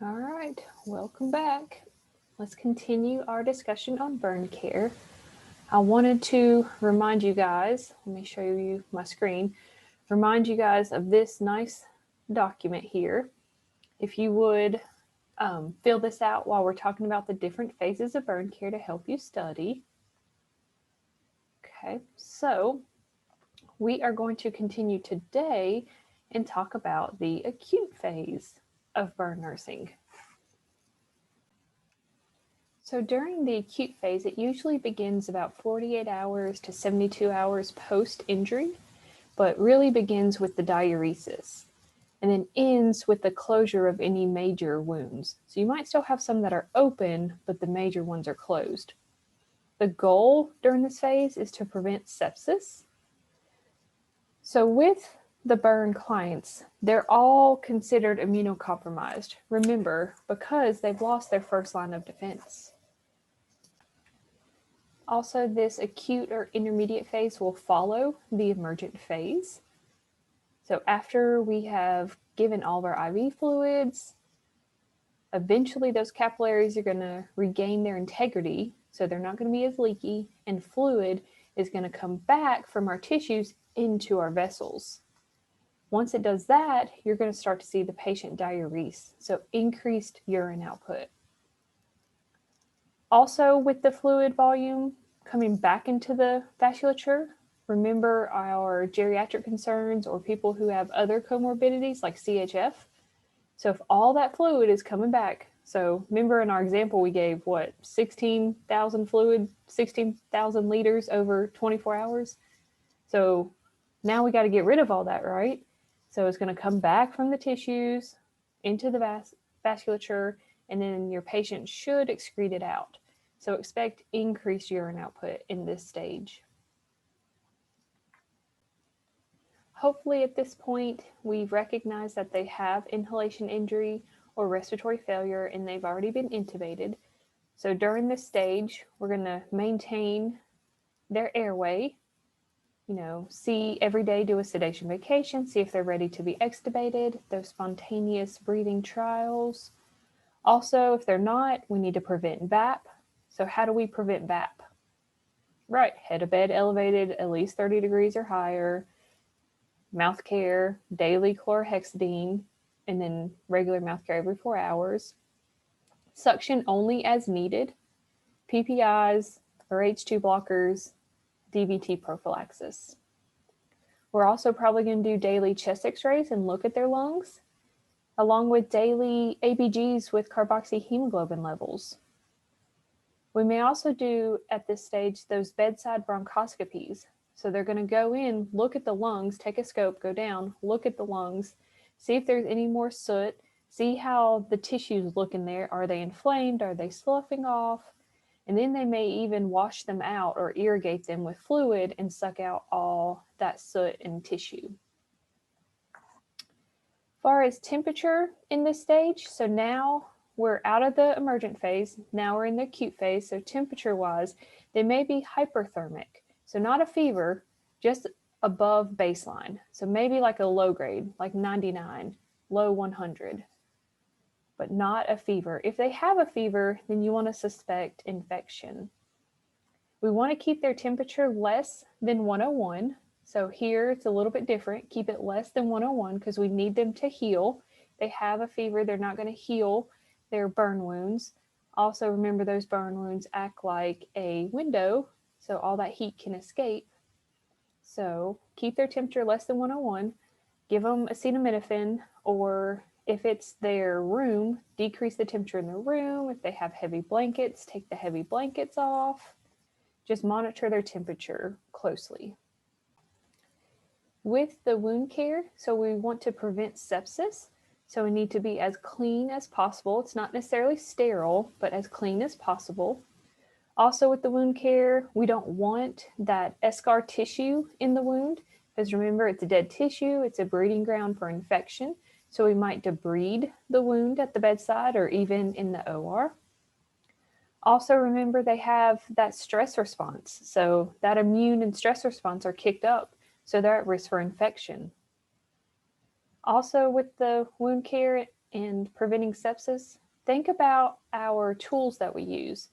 All right, welcome back. Let's continue our discussion on burn care. I wanted to remind you guys, let me show you my screen, remind you guys of this nice document here. If you would fill this out while we're talking about the different phases of burn care to help you study. Okay, so we are going to continue today and talk about the acute phase of burn nursing. So during the acute phase, it usually begins about 48 hours to 72 hours post-injury, but really begins with the diuresis and then ends with the closure of any major wounds. So you might still have some that are open, but the major ones are closed. The goal during this phase is to prevent sepsis. So with the burn clients, they're all considered immunocompromised. Remember, because they've lost their first line of defense. Also, this acute or intermediate phase will follow the emergent phase. So after we have given all of our IV fluids, eventually those capillaries are going to regain their integrity, so they're not going to be as leaky, and fluid is going to come back from our tissues into our vessels. Once it does that, you're going to start to see the patient diurese, so increased urine output. Also, with the fluid volume coming back into the vasculature, remember our geriatric concerns or people who have other comorbidities like CHF. So if all that fluid is coming back, so remember in our example we gave what, 16,000 fluid, 16,000 liters over 24 hours? So now we got to get rid of all that, right? So it's going to come back from the tissues into the vasculature, and then your patient should excrete it out. So expect increased urine output in this stage. Hopefully at this point, we've recognized that they have inhalation injury or respiratory failure and they've already been intubated. So during this stage, we're going to maintain their airway, see every day, do a sedation vacation, see if they're ready to be extubated, those spontaneous breathing trials. Also, if they're not, we need to prevent VAP. So how do we prevent VAP? Right, head to bed elevated at least 30 degrees or higher, mouth care, daily chlorhexidine, and then regular mouth care every 4 hours. Suction only as needed, PPIs or H2 blockers, DVT prophylaxis. We're also probably going to do daily chest x-rays and look at their lungs, along with daily ABGs with carboxyhemoglobin levels. We may also do, at this stage, those bedside bronchoscopies. So they're going to go in, look at the lungs, take a scope, go down, look at the lungs, see if there's any more soot, see how the tissues look in there. Are they inflamed? Are they sloughing off? And then they may even wash them out or irrigate them with fluid and suck out all that soot and tissue. As far as temperature in this stage, so now we're out of the emergent phase, now we're in the acute phase, so temperature-wise, they may be hyperthermic. So not a fever, just above baseline. So maybe like a low grade, like 99, low 100, but not a fever. If they have a fever, then you want to suspect infection. We want to keep their temperature less than 101. So here it's a little bit different. Keep it less than 101 because we need them to heal. They have a fever, they're not going to heal their burn wounds. Also remember those burn wounds act like a window, so all that heat can escape. So keep their temperature less than 101, give them acetaminophen, or if it's their room, decrease the temperature in the room. If they have heavy blankets, take the heavy blankets off. Just monitor their temperature closely. With the wound care, so we want to prevent sepsis. So we need to be as clean as possible. It's not necessarily sterile, but as clean as possible. Also with the wound care, we don't want that eschar tissue in the wound, because remember, it's a dead tissue, it's a breeding ground for infection. So we might debride the wound at the bedside or even in the OR. Also remember, they have that stress response. So that immune and stress response are kicked up, so they're at risk for infection. Also with the wound care and preventing sepsis, think about our tools that we use.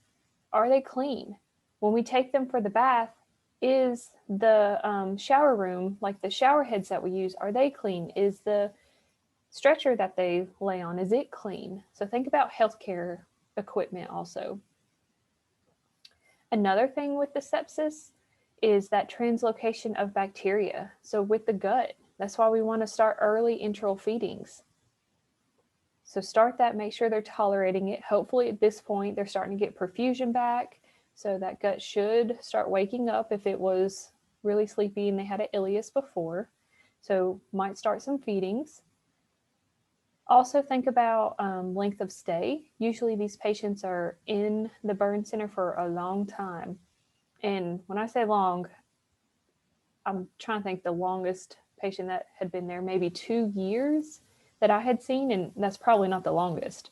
Are they clean? When we take them for the bath, is the shower room, like the shower heads that we use, are they clean? Is the stretcher that they lay on, is it clean? So think about healthcare equipment also. Another thing with the sepsis is that translocation of bacteria. So with the gut, that's why we want to start early enteral feedings. So start that, make sure they're tolerating it. Hopefully at this point, they're starting to get perfusion back. So that gut should start waking up if it was really sleepy and they had an ileus before. So might start some feedings. Also think about length of stay. Usually these patients are in the burn center for a long time. And when I say long, I'm trying to think the longest patient that had been there, maybe 2 years that I had seen, and that's probably not the longest.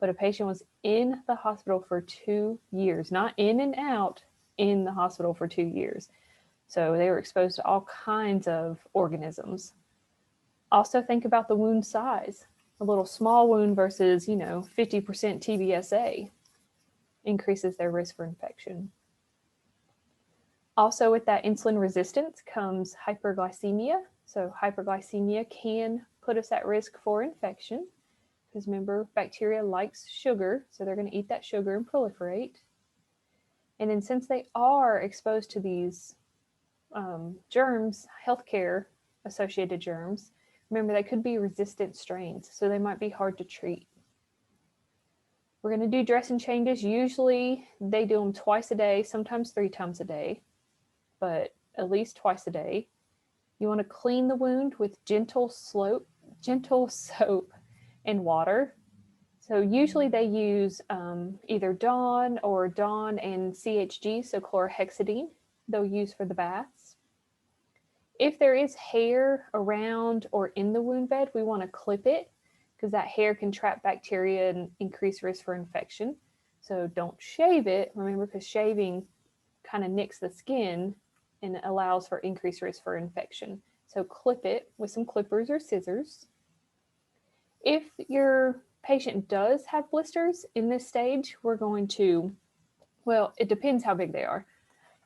But a patient was in the hospital for 2 years, not in and out, in the hospital for 2 years. So they were exposed to all kinds of organisms. Also think about the wound size. A little small wound versus, 50% TBSA increases their risk for infection. Also with that insulin resistance comes hyperglycemia. So hyperglycemia can put us at risk for infection because remember, bacteria likes sugar, so they're going to eat that sugar and proliferate. And then since they are exposed to these germs, healthcare associated germs, remember they could be resistant strains, so they might be hard to treat. We're going to do dressing changes. Usually they do them twice a day, sometimes 3 times a day, but at least twice a day. You want to clean the wound with gentle soap and water. So usually they use either Dawn or Dawn and CHG, so chlorhexidine, they'll use for the baths. If there is hair around or in the wound bed, we want to clip it because that hair can trap bacteria and increase risk for infection. So don't shave it, remember, because shaving kind of nicks the skin and allows for increased risk for infection. So clip it with some clippers or scissors. If your patient does have blisters in this stage, we're going to, well, it depends how big they are.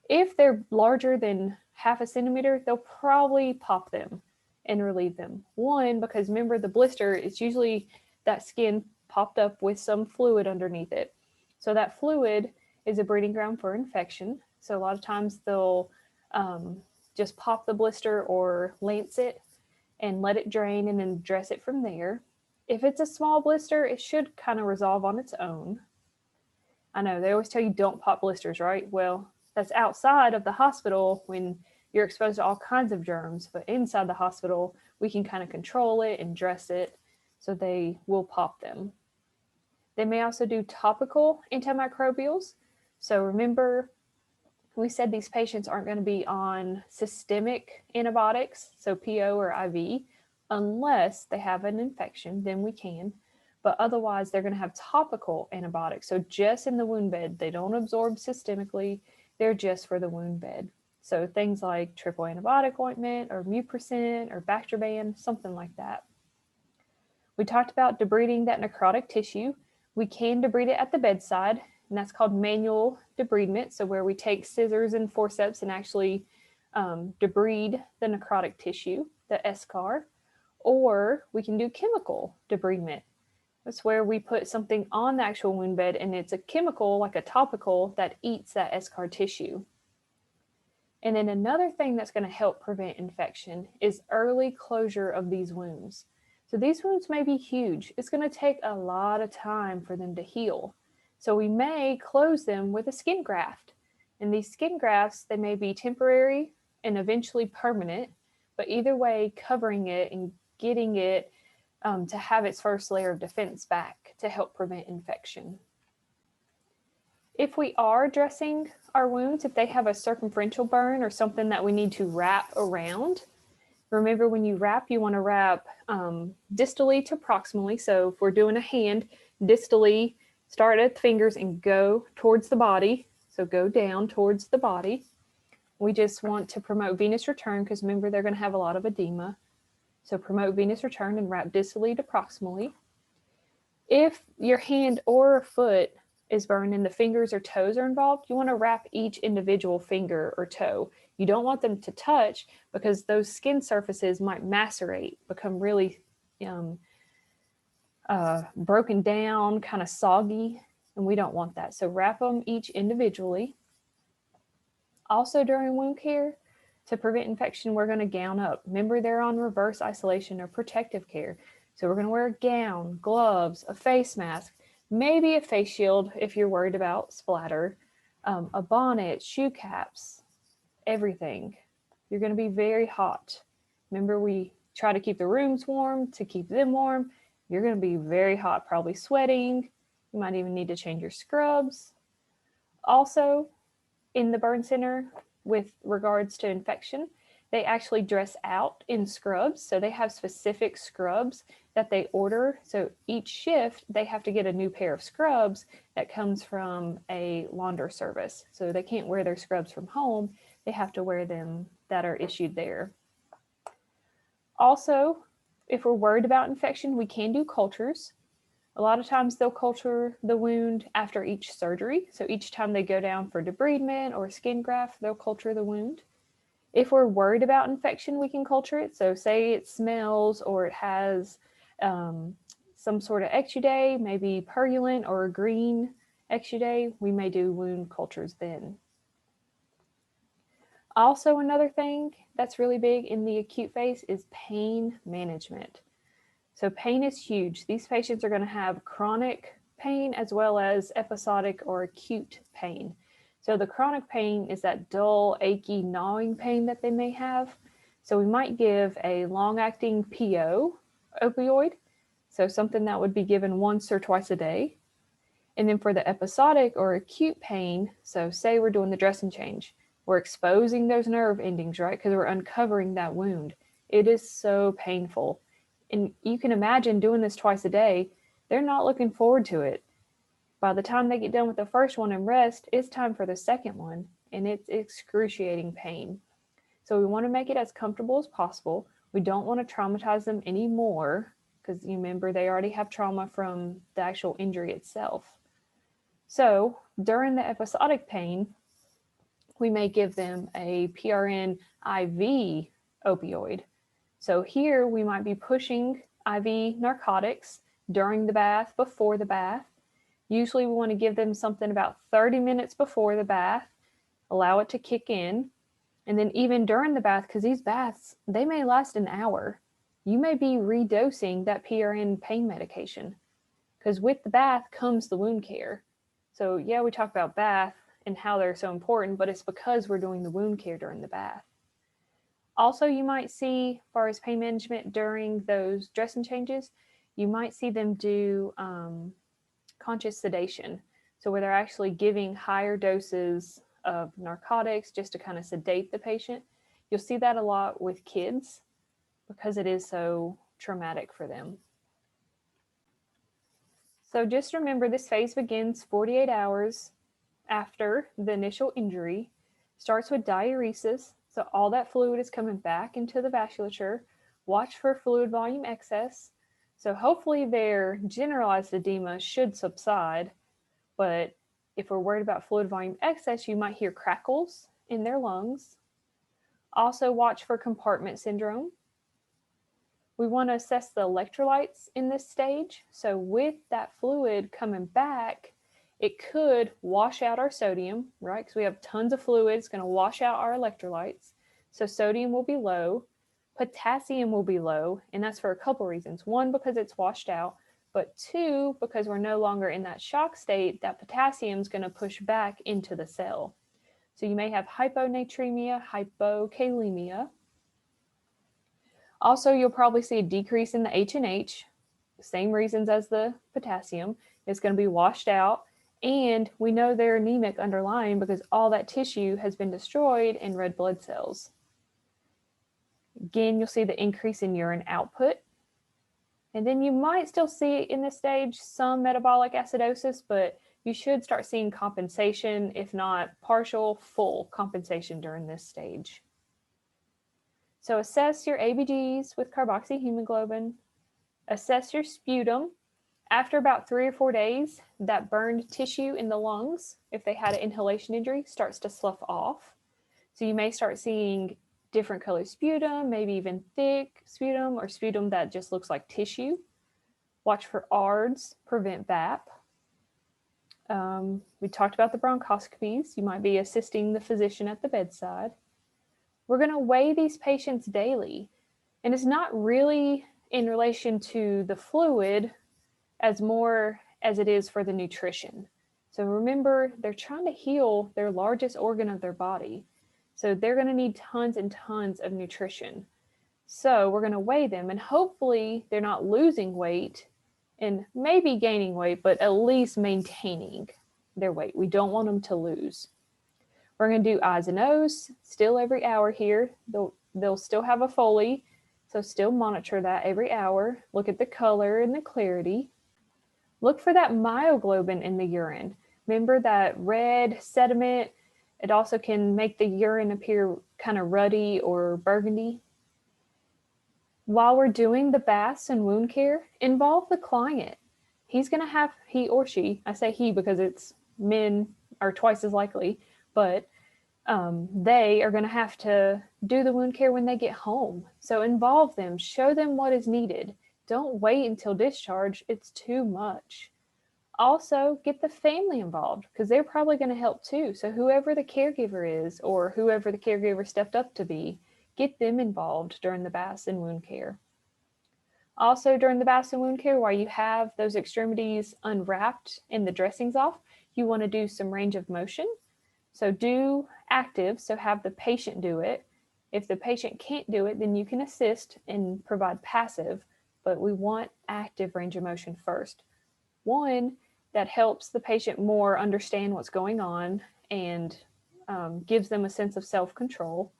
If they're larger than 1/2 centimeter, they'll probably pop them and relieve them. One, because remember the blister, it's usually that skin popped up with some fluid underneath it. So that fluid is a breeding ground for infection. So a lot of times they'll just pop the blister or lance it and let it drain and then dress it from there. If it's a small blister, it should kind of resolve on its own. I know they always tell you don't pop blisters, right? Well, that's outside of the hospital when you're exposed to all kinds of germs, but inside the hospital, we can kind of control it and dress it so they will pop them. They may also do topical antimicrobials. So remember, we said these patients aren't going to be on systemic antibiotics, so PO or IV, unless they have an infection, then we can. But otherwise, they're going to have topical antibiotics. So just in the wound bed, they don't absorb systemically. They're just for the wound bed. So things like triple antibiotic ointment or Mupricin or Bactroban, something like that. We talked about debriding that necrotic tissue. We can debride it at the bedside, and that's called manual debridement. So where we take scissors and forceps and actually debride the necrotic tissue, the eschar, or we can do chemical debridement. That's where we put something on the actual wound bed and it's a chemical, like a topical, that eats that eschar tissue. And then another thing that's going to help prevent infection is early closure of these wounds. So these wounds may be huge. It's going to take a lot of time for them to heal. So we may close them with a skin graft. And these skin grafts, they may be temporary and eventually permanent, but either way, covering it and getting it to have its first layer of defense back to help prevent infection. If we are dressing our wounds, if they have a circumferential burn or something that we need to wrap around, remember when you wrap, you want to wrap distally to proximally. So if we're doing a hand, distally, start at the fingers and go towards the body. So go down towards the body. We just want to promote venous return because remember they're going to have a lot of edema. So promote venous return and wrap distally to proximally. If your hand or foot is burned and the fingers or toes are involved, you want to wrap each individual finger or toe. You don't want them to touch because those skin surfaces might macerate, become really broken down, kind of soggy, and we don't want that. So wrap them each individually. Also during wound care, to prevent infection, we're going to gown up. Remember, they're on reverse isolation or protective care. So we're going to wear a gown, gloves, a face mask, maybe a face shield if you're worried about splatter, a bonnet, shoe caps, everything. You're going to be very hot. Remember, we try to keep the rooms warm to keep them warm. You're going to be very hot, probably sweating. You might even need to change your scrubs. Also, in the burn center, with regards to infection, they actually dress out in scrubs. So they have specific scrubs that they order. So each shift, they have to get a new pair of scrubs that comes from a launder service. So they can't wear their scrubs from home. They have to wear them that are issued there. Also, if we're worried about infection, we can do cultures. A lot of times they'll culture the wound after each surgery. So each time they go down for debridement or skin graft, they'll culture the wound. If we're worried about infection, we can culture it. So say it smells or it has some sort of exudate, maybe purulent or a green exudate, we may do wound cultures then. Also, another thing that's really big in the acute phase is pain management. So pain is huge. These patients are going to have chronic pain as well as episodic or acute pain. So the chronic pain is that dull, achy, gnawing pain that they may have. So we might give a long-acting PO opioid, so something that would be given once or twice a day. And then for the episodic or acute pain, so say we're doing the dressing change, we're exposing those nerve endings, right? Because we're uncovering that wound. It is so painful. And you can imagine doing this twice a day, they're not looking forward to it. By the time they get done with the first one and rest, it's time for the second one, and it's excruciating pain. So we want to make it as comfortable as possible. We don't want to traumatize them anymore because you remember they already have trauma from the actual injury itself. So during the episodic pain, we may give them a PRN IV opioid. So here we might be pushing IV narcotics during the bath, before the bath. Usually we want to give them something about 30 minutes before the bath, allow it to kick in. And then even during the bath, because these baths, they may last an hour. You may be redosing that PRN pain medication because with the bath comes the wound care. So yeah, we talk about bath and how they're so important, but it's because we're doing the wound care during the bath. Also, you might see, as far as pain management during those dressing changes, you might see them do conscious sedation. So where they're actually giving higher doses of narcotics just to kind of sedate the patient. You'll see that a lot with kids because it is so traumatic for them. So just remember, this phase begins 48 hours after the initial injury, starts with diuresis. So all that fluid is coming back into the vasculature. Watch for fluid volume excess. So hopefully their generalized edema should subside, but if we're worried about fluid volume excess, you might hear crackles in their lungs. Also watch for compartment syndrome. We want to assess the electrolytes in this stage. So with that fluid coming back, it could wash out our sodium, right? Because we have tons of fluid, it's going to wash out our electrolytes. So sodium will be low, potassium will be low, and that's for a couple reasons. One, because it's washed out, but two, because we're no longer in that shock state, that potassium is going to push back into the cell. So you may have hyponatremia, hypokalemia. Also, you'll probably see a decrease in the H&H, same reasons as the potassium. It's going to be washed out, and we know they're anemic underlying because all that tissue has been destroyed in red blood cells. Again, you'll see the increase in urine output. And then you might still see in this stage some metabolic acidosis, but you should start seeing compensation, if not partial, full compensation during this stage. So assess your ABGs with carboxyhemoglobin, assess your sputum, After about 3 or 4 days, that burned tissue in the lungs, if they had an inhalation injury, starts to slough off. So you may start seeing different colored sputum, maybe even thick sputum or sputum that just looks like tissue. Watch for ARDS, prevent VAP. We talked about the bronchoscopies. You might be assisting the physician at the bedside. We're going to weigh these patients daily, and it's not really in relation to the fluid as more as it is for the nutrition. So remember, they're trying to heal their largest organ of their body. So they're going to need tons and tons of nutrition. So we're going to weigh them, and hopefully they're not losing weight and maybe gaining weight, but at least maintaining their weight. We don't want them to lose. We're going to do eyes and nose still every hour here. They'll still have a Foley, so still monitor that every hour. Look at the color and the clarity. Look for that myoglobin in the urine. Remember that red sediment? It also can make the urine appear kind of ruddy or burgundy. While we're doing the baths and wound care, involve the client. He's going to have, he or she, I say he because it's men are twice as likely, but they are going to have to do the wound care when they get home. So involve them, show them what is needed. Don't wait until discharge. It's too much. Also, get the family involved because they're probably going to help too. So whoever the caregiver is or whoever the caregiver stepped up to be, get them involved during the baths and wound care. Also, during the baths and wound care, while you have those extremities unwrapped and the dressings off, you want to do some range of motion. So do active, so have the patient do it. If the patient can't do it, then you can assist and provide passive, but we want active range of motion first. One, that helps the patient more understand what's going on and gives them a sense of self-control.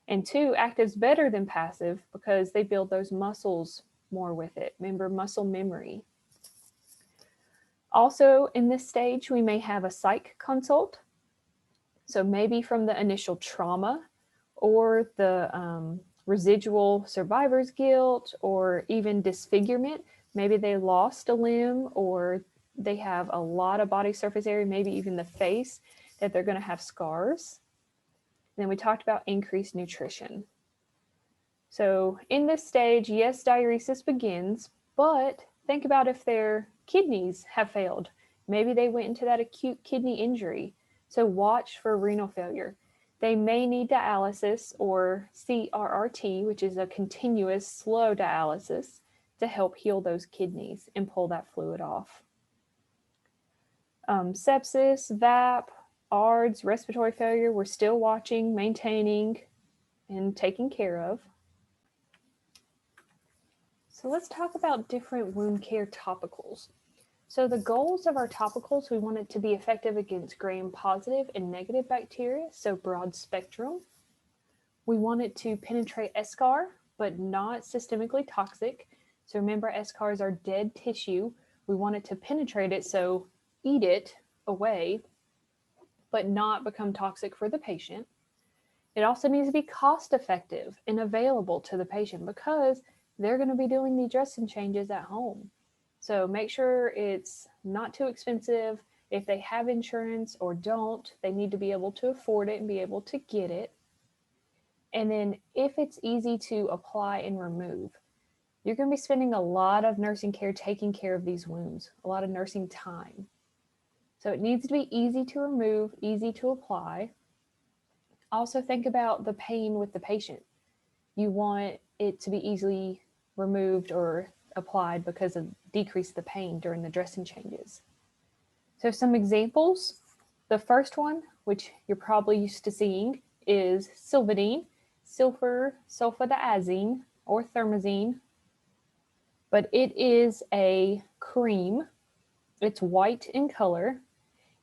And two, active's better than passive because they build those muscles more with it. Remember, muscle memory. Also, in this stage, we may have a psych consult. So maybe from the initial trauma or the residual survivor's guilt or even disfigurement. Maybe they lost a limb or they have a lot of body surface area, maybe even the face, that they're going to have scars. Then we talked about increased nutrition. So in this stage, yes, diuresis begins, but think about if their kidneys have failed. Maybe they went into that acute kidney injury. So watch for renal failure. They may need dialysis or CRRT, which is a continuous slow dialysis, to help heal those kidneys and pull that fluid off. Sepsis, VAP, ARDS, respiratory failure, we're still watching, maintaining, and taking care of. So let's talk about different wound care topicals. So the goals of our topicals, we want it to be effective against gram-positive and negative bacteria, so broad spectrum. We want it to penetrate eschar, but not systemically toxic. So remember, eschars are dead tissue. We want it to penetrate it, so eat it away, but not become toxic for the patient. It also needs to be cost effective and available to the patient because they're going to be doing the dressing changes at home. So make sure it's not too expensive. If they have insurance or don't, they need to be able to afford it and be able to get it. And then if it's easy to apply and remove, you're going to be spending a lot of nursing care taking care of these wounds, a lot of nursing time. So it needs to be easy to remove, easy to apply. Also think about the pain with the patient. You want it to be easily removed or applied because of decrease the pain during the dressing changes. So some examples. The first one, which you're probably used to seeing, is Silvadene, sulfadiazine, or thermazine. But it is a cream. It's white in color.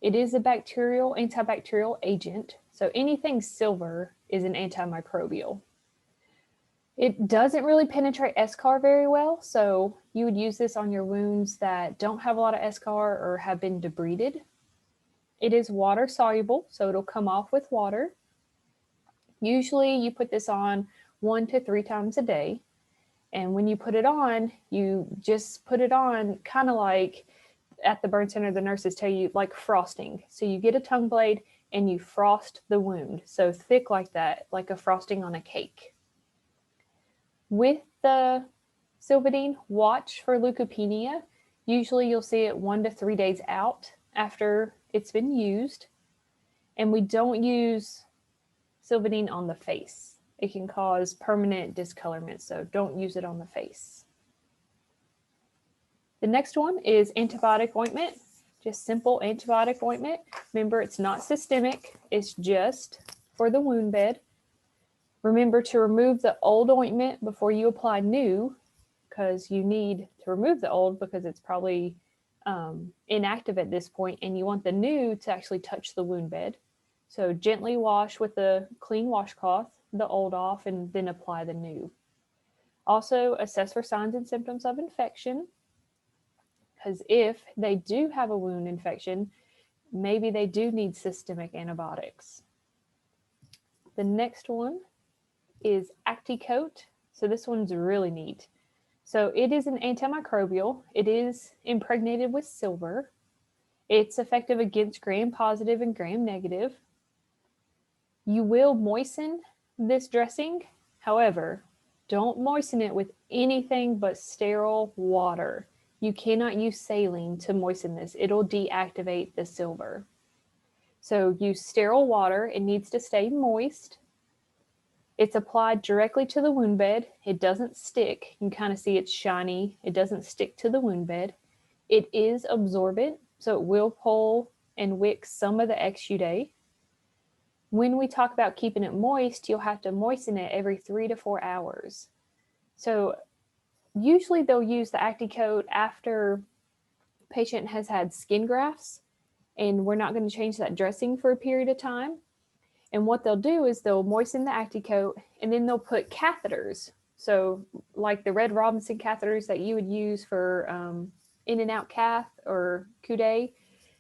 It is a antibacterial agent. So anything silver is an antimicrobial. It doesn't really penetrate eschar very well, so you would use this on your wounds that don't have a lot of eschar or have been debrided. It is water soluble, so it'll come off with water. Usually you put this on 1 to 3 times a day. And when you put it on, you just put it on kind of like at the burn center, the nurses tell you like frosting. So you get a tongue blade and you frost the wound. So thick like that, like a frosting on a cake. With the Silvadene, watch for leukopenia. Usually you'll see it 1 to 3 days out after it's been used. And we don't use Silvadene on the face. It can cause permanent discolorment, so don't use it on the face. The next one is antibiotic ointment, just simple antibiotic ointment. Remember, it's not systemic, it's just for the wound bed. Remember to remove the old ointment before you apply new, because you need to remove the old because it's probably inactive at this point, and you want the new to actually touch the wound bed. So gently wash with a clean washcloth the old off and then apply the new. Also, assess for signs and symptoms of infection, because if they do have a wound infection, maybe they do need systemic antibiotics. The next one is Acticoat. So this one's really neat. So it is an antimicrobial. It is impregnated with silver. It's effective against gram-positive and gram-negative. You will moisten this dressing. However, don't moisten it with anything but sterile water. You cannot use saline to moisten this. It'll deactivate the silver. So use sterile water. It needs to stay moist. It's applied directly to the wound bed. It doesn't stick. You can kind of see it's shiny. It doesn't stick to the wound bed. It is absorbent, so it will pull and wick some of the exudate. When we talk about keeping it moist, you'll have to moisten it every 3 to 4 hours. So usually they'll use the Acticoat after patient has had skin grafts, and we're not going to change that dressing for a period of time. And what they'll do is they'll moisten the Acticoat, and then they'll put catheters. So like the Red Robinson catheters that you would use for in and out cath or Coude,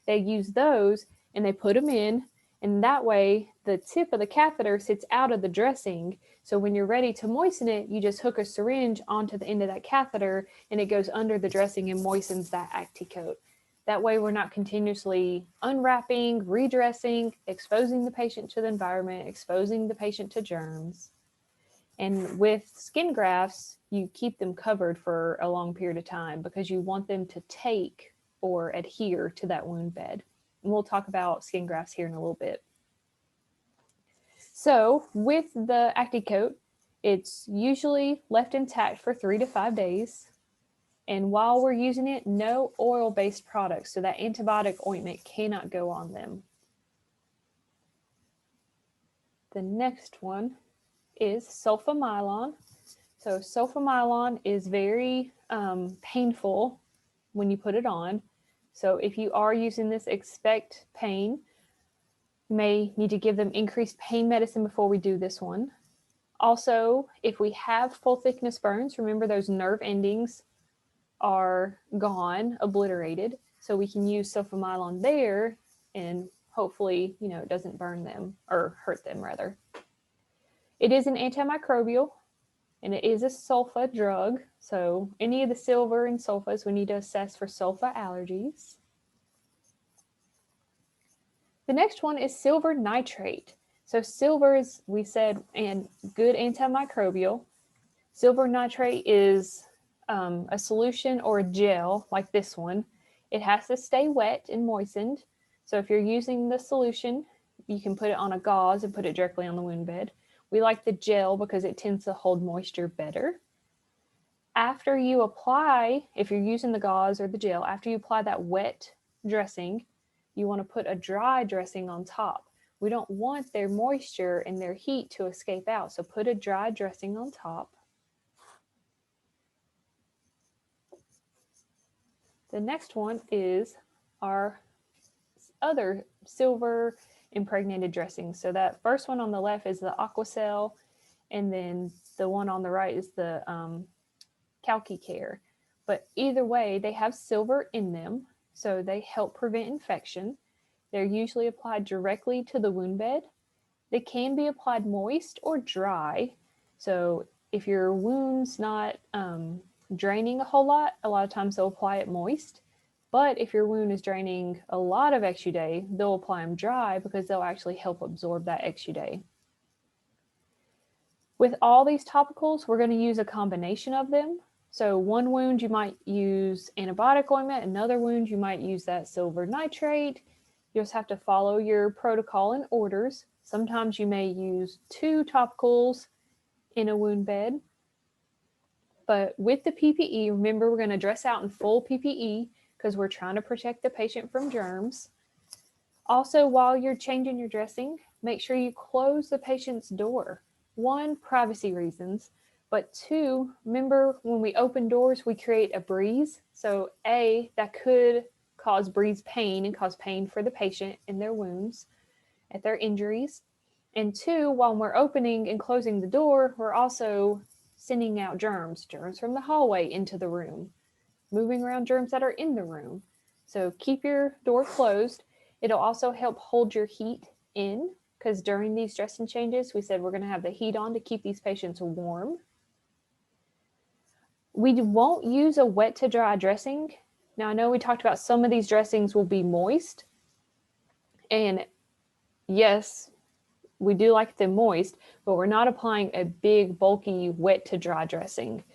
they use those and they put them in, and that way the tip of the catheter sits out of the dressing. So when you're ready to moisten it, you just hook a syringe onto the end of that catheter and it goes under the dressing and moistens that Acticoat. That way we're not continuously unwrapping, redressing, exposing the patient to the environment, exposing the patient to germs. And with skin grafts, you keep them covered for a long period of time because you want them to take or adhere to that wound bed. And we'll talk about skin grafts here in a little bit. So with the Acticoat, it's usually left intact for 3 to 5 days. And while we're using it, no oil-based products, so that antibiotic ointment cannot go on them. The next one is Sulfamylon. So Sulfamylon is very painful when you put it on. So if you are using this, expect pain. You may need to give them increased pain medicine before we do this one. Also, if we have full thickness burns, remember those nerve endings are gone, obliterated, so we can use Sulfamylon there and hopefully, it doesn't burn them or hurt them rather. It is an antimicrobial and it is a sulfa drug. So any of the silver and sulfas, we need to assess for sulfa allergies. The next one is silver nitrate. So silver is, we said, and good antimicrobial. Silver nitrate is a solution or a gel like this one. It has to stay wet and moistened. So if you're using the solution, you can put it on a gauze and put it directly on the wound bed. We like the gel because it tends to hold moisture better. After you apply, if you're using the gauze or the gel, after you apply that wet dressing, you want to put a dry dressing on top. We don't want their moisture and their heat to escape out, so put a dry dressing on top. The next one is our other silver impregnated dressing. So that first one on the left is the Aquacel, and then the one on the right is the CalciCare. But either way, they have silver in them, so they help prevent infection. They're usually applied directly to the wound bed. They can be applied moist or dry. So if your wound's not draining a whole lot, a lot of times they'll apply it moist. But if your wound is draining a lot of exudate, they'll apply them dry because they'll actually help absorb that exudate. With all these topicals, we're going to use a combination of them. So one wound you might use antibiotic ointment, another wound you might use that silver nitrate. You just have to follow your protocol and orders. Sometimes you may use 2 topicals in a wound bed. But with the PPE, remember we're going to dress out in full PPE because we're trying to protect the patient from germs. Also, while you're changing your dressing, make sure you close the patient's door. 1, privacy reasons, but 2, remember when we open doors, we create a breeze. So A, that could cause breeze pain and cause pain for the patient in their wounds, at their injuries. And 2, while we're opening and closing the door, we're also sending out germs from the hallway into the room, moving around germs that are in the room. So keep your door closed. It'll also help hold your heat in because during these dressing changes, we said we're going to have the heat on to keep these patients warm. We won't use a wet to dry dressing. Now, I know we talked about some of these dressings will be moist. And yes, we do like them moist, but we're not applying a big, bulky wet to dry dressing.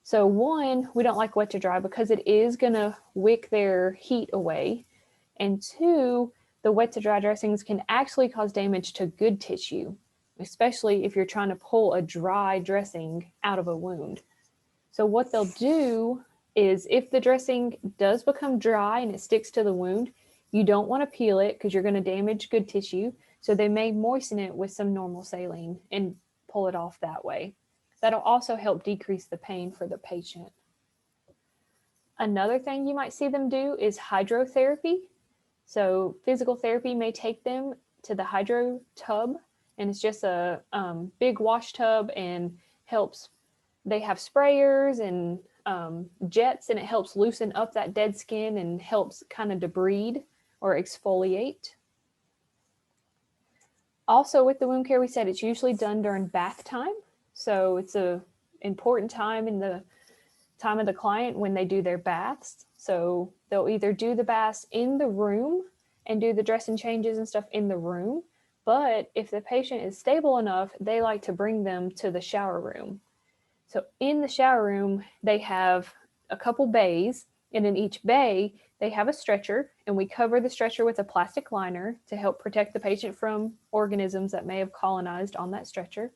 So 1, we don't like wet to dry because it is going to wick their heat away. And 2, the wet to dry dressings can actually cause damage to good tissue, especially if you're trying to pull a dry dressing out of a wound. So what they'll do is if the dressing does become dry and it sticks to the wound, you don't want to peel it because you're going to damage good tissue. So they may moisten it with some normal saline and pull it off that way. That'll also help decrease the pain for the patient. Another thing you might see them do is hydrotherapy. So physical therapy may take them to the hydro tub, and it's just a big wash tub and helps. They have sprayers and jets, and it helps loosen up that dead skin and helps kind of debride or exfoliate. Also with the wound care, we said it's usually done during bath time. So it's an important time in the time of the client when they do their baths. So they'll either do the baths in the room and do the dressing changes and stuff in the room. But if the patient is stable enough, they like to bring them to the shower room. So in the shower room, they have a couple bays, and in each bay, they have a stretcher, and we cover the stretcher with a plastic liner to help protect the patient from organisms that may have colonized on that stretcher.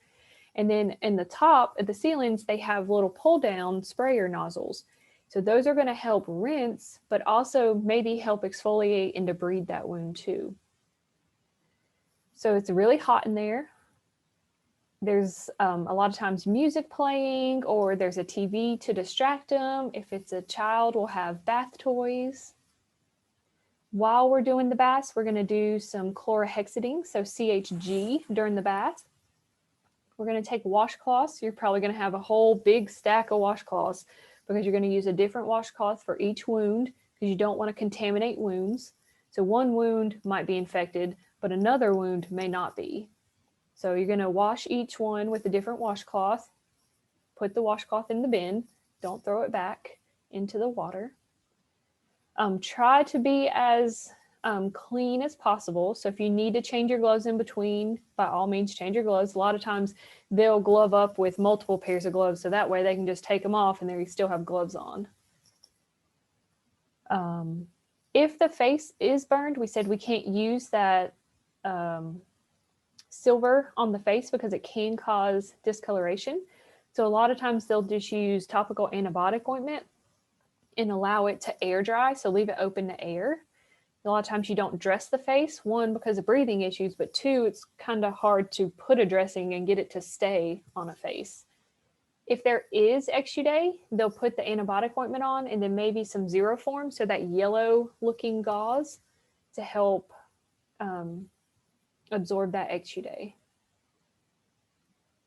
And then in the top, at the ceilings, they have little pull-down sprayer nozzles. So those are going to help rinse, but also maybe help exfoliate and debride that wound too. So it's really hot in there. There's a lot of times music playing, or there's a TV to distract them. If it's a child, we'll have bath toys. While we're doing the baths, we're going to do some chlorhexidine, so CHG, during the bath. We're going to take washcloths. You're probably going to have a whole big stack of washcloths because you're going to use a different washcloth for each wound because you don't want to contaminate wounds. So one wound might be infected, but another wound may not be. So you're going to wash each one with a different washcloth. Put the washcloth in the bin. Don't throw it back into the water. Try to be as clean as possible. So if you need to change your gloves in between, by all means, change your gloves. A lot of times they'll glove up with multiple pairs of gloves, so that way they can just take them off and they still have gloves on. If the face is burned, we said we can't use that silver on the face because it can cause discoloration. So a lot of times they'll just use topical antibiotic ointment and allow it to air dry, so leave it open to air. A lot of times you don't dress the face, 1, because of breathing issues, but 2, it's kind of hard to put a dressing and get it to stay on a face. If there is exudate, they'll put the antibiotic ointment on and then maybe some Zeroform, so that yellow looking gauze, to help absorb that exudate.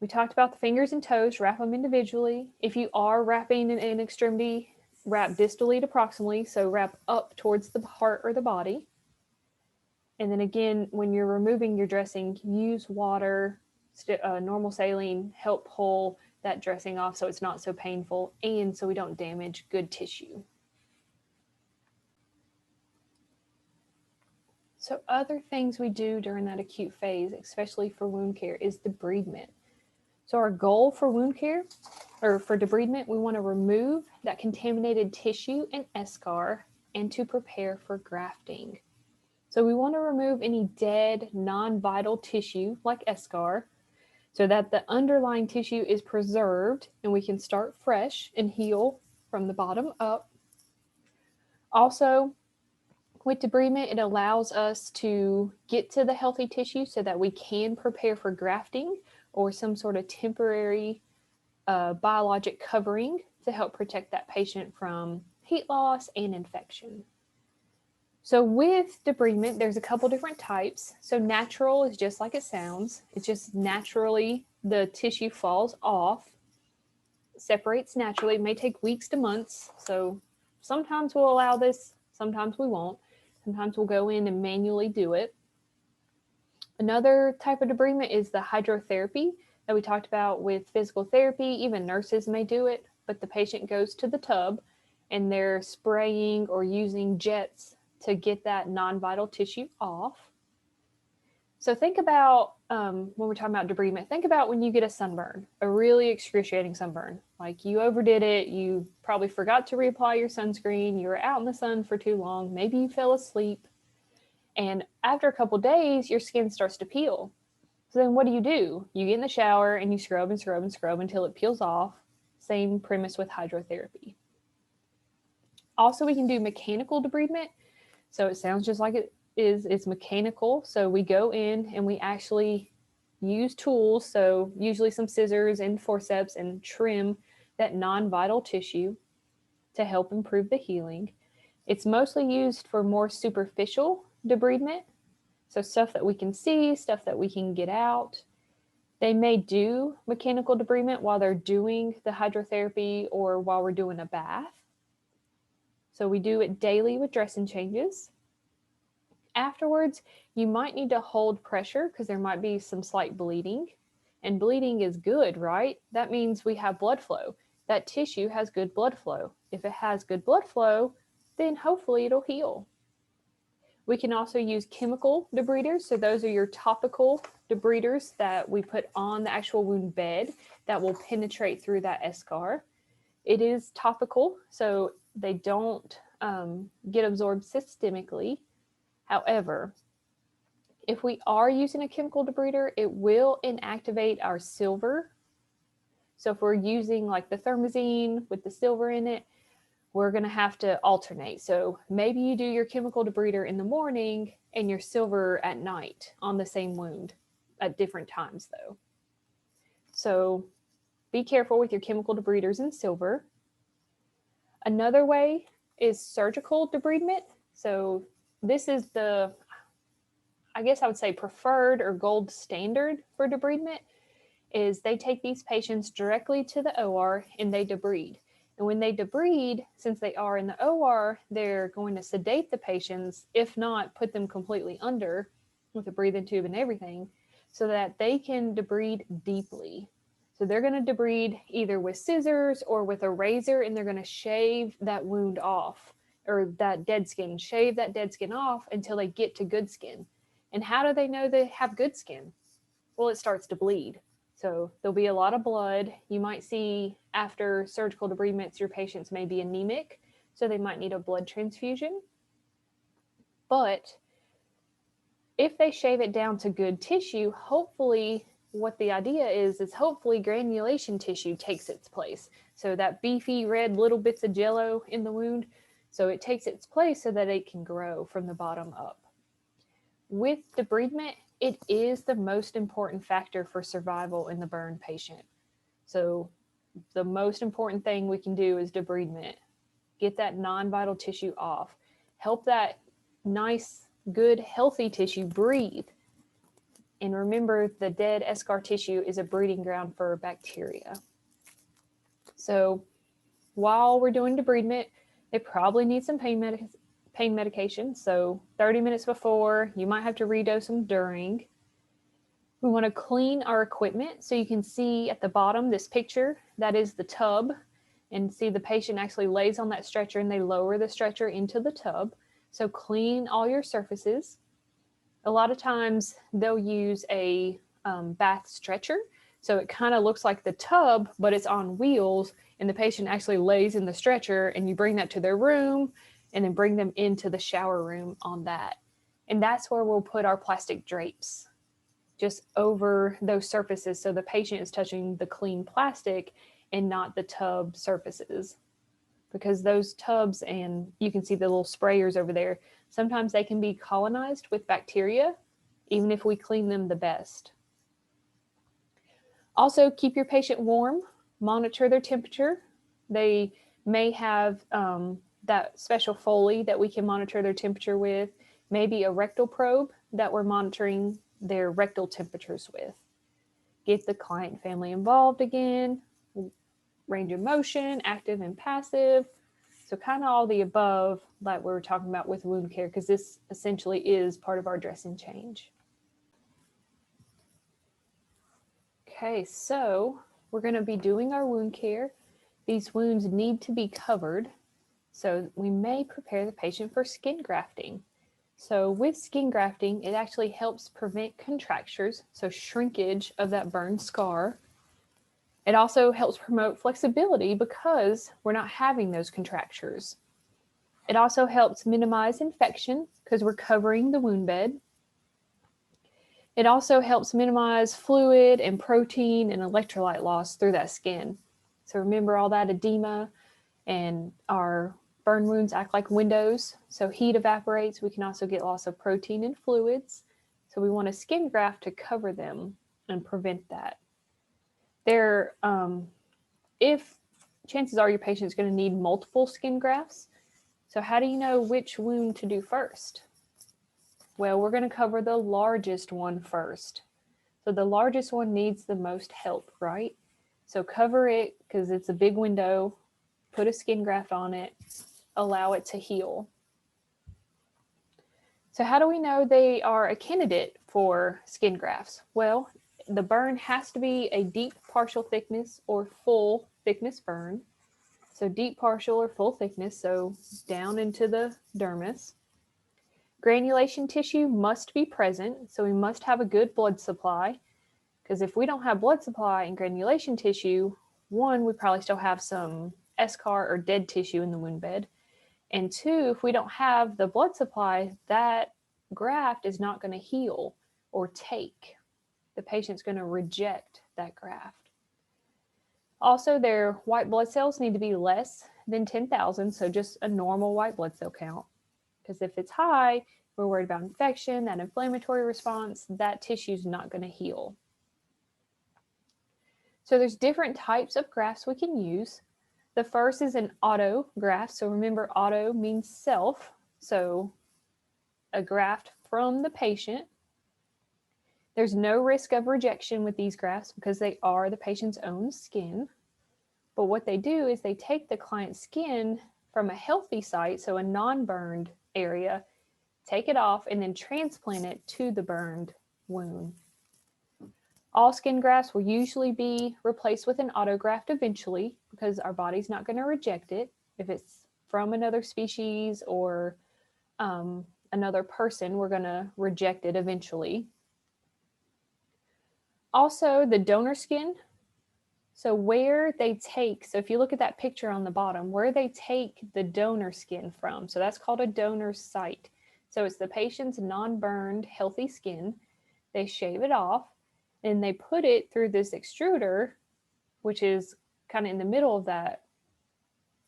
We talked about the fingers and toes, wrap them individually. If you are wrapping an extremity, wrap distally to proximally, so wrap up towards the heart or the body. And then again, when you're removing your dressing, use water, normal saline, help pull that dressing off so it's not so painful and so we don't damage good tissue. So other things we do during that acute phase, especially for wound care, is debridement. So our goal for wound care, or for debridement, we want to remove that contaminated tissue and eschar and to prepare for grafting. So we want to remove any dead, non-vital tissue like eschar so that the underlying tissue is preserved and we can start fresh and heal from the bottom up. Also, with debridement, it allows us to get to the healthy tissue so that we can prepare for grafting or some sort of temporary biologic covering to help protect that patient from heat loss and infection. So with debridement, there's a couple different types. So natural is just like it sounds. It's just naturally the tissue falls off, separates naturally. It may take weeks to months. So sometimes we'll allow this, sometimes we won't. Sometimes we'll go in and manually do it. Another type of debridement is the hydrotherapy that we talked about with physical therapy. Even nurses may do it, but the patient goes to the tub and they're spraying or using jets to get that non-vital tissue off. So think about when we're talking about debridement, think about when you get a sunburn, a really excruciating sunburn. Like you overdid it, you probably forgot to reapply your sunscreen, you were out in the sun for too long, maybe you fell asleep, and after a couple days, your skin starts to peel. So then what do? You get in the shower and you scrub and scrub and scrub until it peels off. Same premise with hydrotherapy. Also, we can do mechanical debridement. So it sounds just like it is, it's mechanical. So we go in and we actually use tools, so usually some scissors and forceps, and trim that non-vital tissue to help improve the healing. It's mostly used for more superficial debridement, so stuff that we can see, stuff that we can get out. They may do mechanical debridement while they're doing the hydrotherapy or while we're doing a bath. So we do it daily with dressing changes. Afterwards, you might need to hold pressure because there might be some slight bleeding. And bleeding is good, right? That means we have blood flow. That tissue has good blood flow. If it has good blood flow, then hopefully it'll heal. We can also use chemical debriders. So those are your topical debriders that we put on the actual wound bed that will penetrate through that eschar. It is topical, so they don't get absorbed systemically. However, if we are using a chemical debrider, it will inactivate our silver. So if we're using like the thermazine with the silver in it, we're going to have to alternate. So maybe you do your chemical debrider in the morning and your silver at night on the same wound at different times though. So be careful with your chemical debriders and silver. Another way is surgical debridement. So this is the, I guess I would say preferred or gold standard for debridement, is they take these patients directly to the OR and they debride. And when they debride, since they are in the OR, they're going to sedate the patients, if not put them completely under with a breathing tube and everything, so that they can debride deeply. So they're going to debride either with scissors or with a razor, and they're going to shave that wound off, or that dead skin, shave that dead skin off until they get to good skin. And how do they know they have good skin? Well, it starts to bleed. So there'll be a lot of blood. You might see after surgical debridements, your patients may be anemic, so they might need a blood transfusion. But if they shave it down to good tissue, hopefully what the idea is hopefully granulation tissue takes its place. So that beefy red little bits of jello in the wound, so it takes its place so that it can grow from the bottom up. With debridement, it is the most important factor for survival in the burn patient. So the most important thing we can do is debridement. Get that non-vital tissue off. Help that nice, good, healthy tissue breathe. And remember, the dead eschar tissue is a breeding ground for bacteria. So while we're doing debridement, they probably need some pain medication. So 30 minutes before, you might have to redose them during. We want to clean our equipment. So you can see at the bottom, this picture, that is the tub, and see the patient actually lays on that stretcher and they lower the stretcher into the tub. So clean all your surfaces. A lot of times they'll use a bath stretcher. So it kind of looks like the tub, but it's on wheels, and the patient actually lays in the stretcher, and you bring that to their room and then bring them into the shower room on that. And that's where we'll put our plastic drapes, just over those surfaces, so the patient is touching the clean plastic and not the tub surfaces. Because those tubs, and you can see the little sprayers over there, sometimes they can be colonized with bacteria, even if we clean them the best. Also, keep your patient warm, monitor their temperature. They may have that special Foley that we can monitor their temperature with, maybe a rectal probe that we're monitoring their rectal temperatures with. Get the client family involved again, range of motion, active and passive. So kind of all the above that we were talking about with wound care, because this essentially is part of our dressing change. Okay, so we're going to be doing our wound care. These wounds need to be covered, so we may prepare the patient for skin grafting. So with skin grafting, it actually helps prevent contractures, so shrinkage of that burn scar. It also helps promote flexibility because we're not having those contractures. It also helps minimize infection because we're covering the wound bed. It also helps minimize fluid and protein and electrolyte loss through that skin. So remember all that edema, and our burn wounds act like windows. So heat evaporates. We can also get loss of protein and fluids. So we want a skin graft to cover them and prevent that. If chances are your patient is going to need multiple skin grafts. So how do you know which wound to do first? Well, we're going to cover the largest one first. So the largest one needs the most help, right? So cover it because it's a big window, put a skin graft on it, allow it to heal. So how do we know they are a candidate for skin grafts? Well, the burn has to be a deep partial thickness or full thickness burn. So deep partial or full thickness, so down into the dermis. Granulation tissue must be present, so we must have a good blood supply, because if we don't have blood supply and granulation tissue, one, we probably still have some eschar or dead tissue in the wound bed, and two, if we don't have the blood supply, that graft is not going to heal or take. The patient's going to reject that graft. Also, their white blood cells need to be less than 10,000, so just a normal white blood cell count. Because if it's high, we're worried about infection, that inflammatory response, that tissue is not going to heal. So there's different types of grafts we can use. The first is an auto graft. So remember, auto means self. So a graft from the patient. There's no risk of rejection with these grafts because they are the patient's own skin. But what they do is they take the client's skin from a healthy site, so a non-burned area, take it off, and then transplant it to the burned wound. All skin grafts will usually be replaced with an autograft eventually because our body's not going to reject it. If it's from another species or another person, we're going to reject it eventually. Also, the donor skin. So where they take, so if you look at that picture on the bottom, where they take the donor skin from, so that's called a donor site. So it's the patient's non-burned healthy skin. They shave it off and they put it through this extruder, which is kind of in the middle of that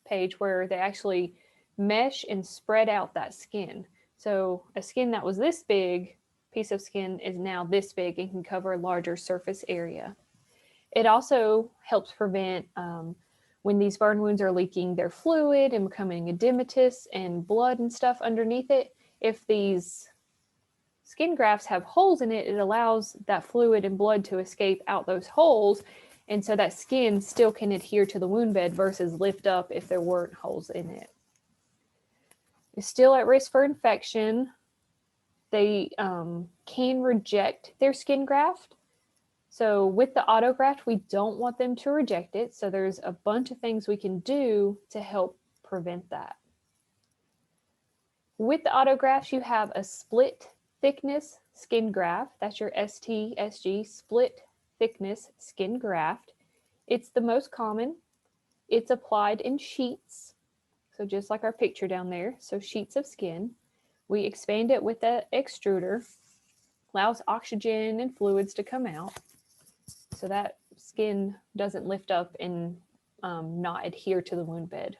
page, where they actually mesh and spread out that skin. So a skin that was this big piece of skin is now this big and can cover a larger surface area. It also helps prevent when these burn wounds are leaking their fluid and becoming edematous and blood and stuff underneath it. If these skin grafts have holes in it, it allows that fluid and blood to escape out those holes. And so that skin still can adhere to the wound bed versus lift up if there weren't holes in it. It's still at risk for infection. They can reject their skin graft. So with the autograft, we don't want them to reject it. So there's a bunch of things we can do to help prevent that. With the autografts, you have a split thickness skin graft. That's your STSG, split thickness skin graft. It's the most common. It's applied in sheets. So just like our picture down there, so sheets of skin. We expand it with the extruder, allows oxygen and fluids to come out so that skin doesn't lift up and not adhere to the wound bed.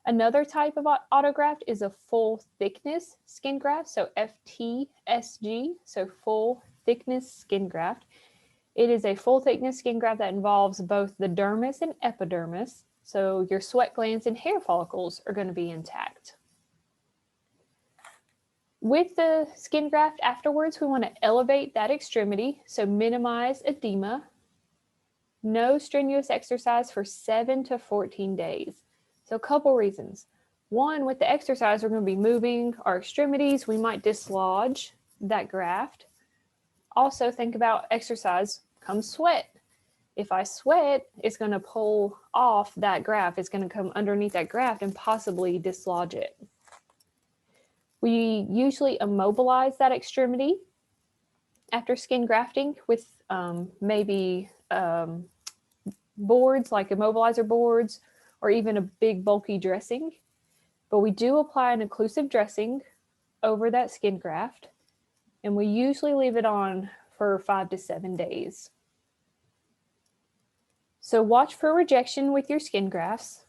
Another type of autograft is a full thickness skin graft, so FTSG, so full thickness skin graft. It is a full thickness skin graft that involves both the dermis and epidermis, so your sweat glands and hair follicles are going to be intact. With the skin graft afterwards, we want to elevate that extremity, so minimize edema. No strenuous exercise for 7 to 14 days. So a couple reasons. One, with the exercise, we're going to be moving our extremities. We might dislodge that graft. Also, think about exercise comes sweat. If I sweat, it's going to pull off that graft. It's going to come underneath that graft and possibly dislodge it. We usually immobilize that extremity after skin grafting with maybe boards like immobilizer boards or even a big bulky dressing. But we do apply an occlusive dressing over that skin graft, and we usually leave it on for 5 to 7 days. So watch for rejection with your skin grafts.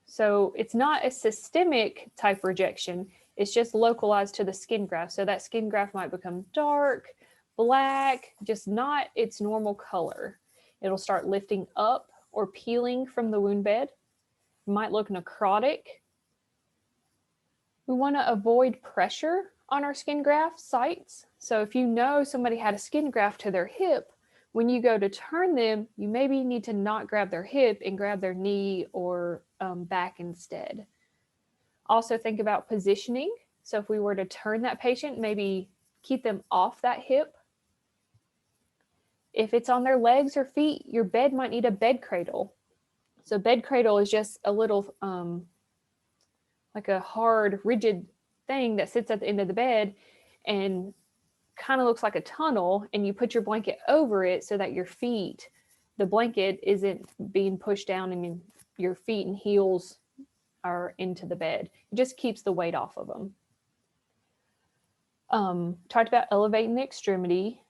So it's not a systemic type rejection. It's just localized to the skin graft. So that skin graft might become dark, black, just not its normal color. It'll start lifting up or peeling from the wound bed. It might look necrotic. We want to avoid pressure on our skin graft sites. So if you know somebody had a skin graft to their hip, when you go to turn them, you maybe need to not grab their hip and grab their knee or back instead. Also think about positioning. So if we were to turn that patient, maybe keep them off that hip. If it's on their legs or feet, your bed might need a bed cradle. So bed cradle is just a little like a hard, rigid thing that sits at the end of the bed and kind of looks like a tunnel, and you put your blanket over it so that your feet, the blanket isn't being pushed down and your feet and heels are into the bed. It just keeps the weight off of them. Talked about elevating the extremity.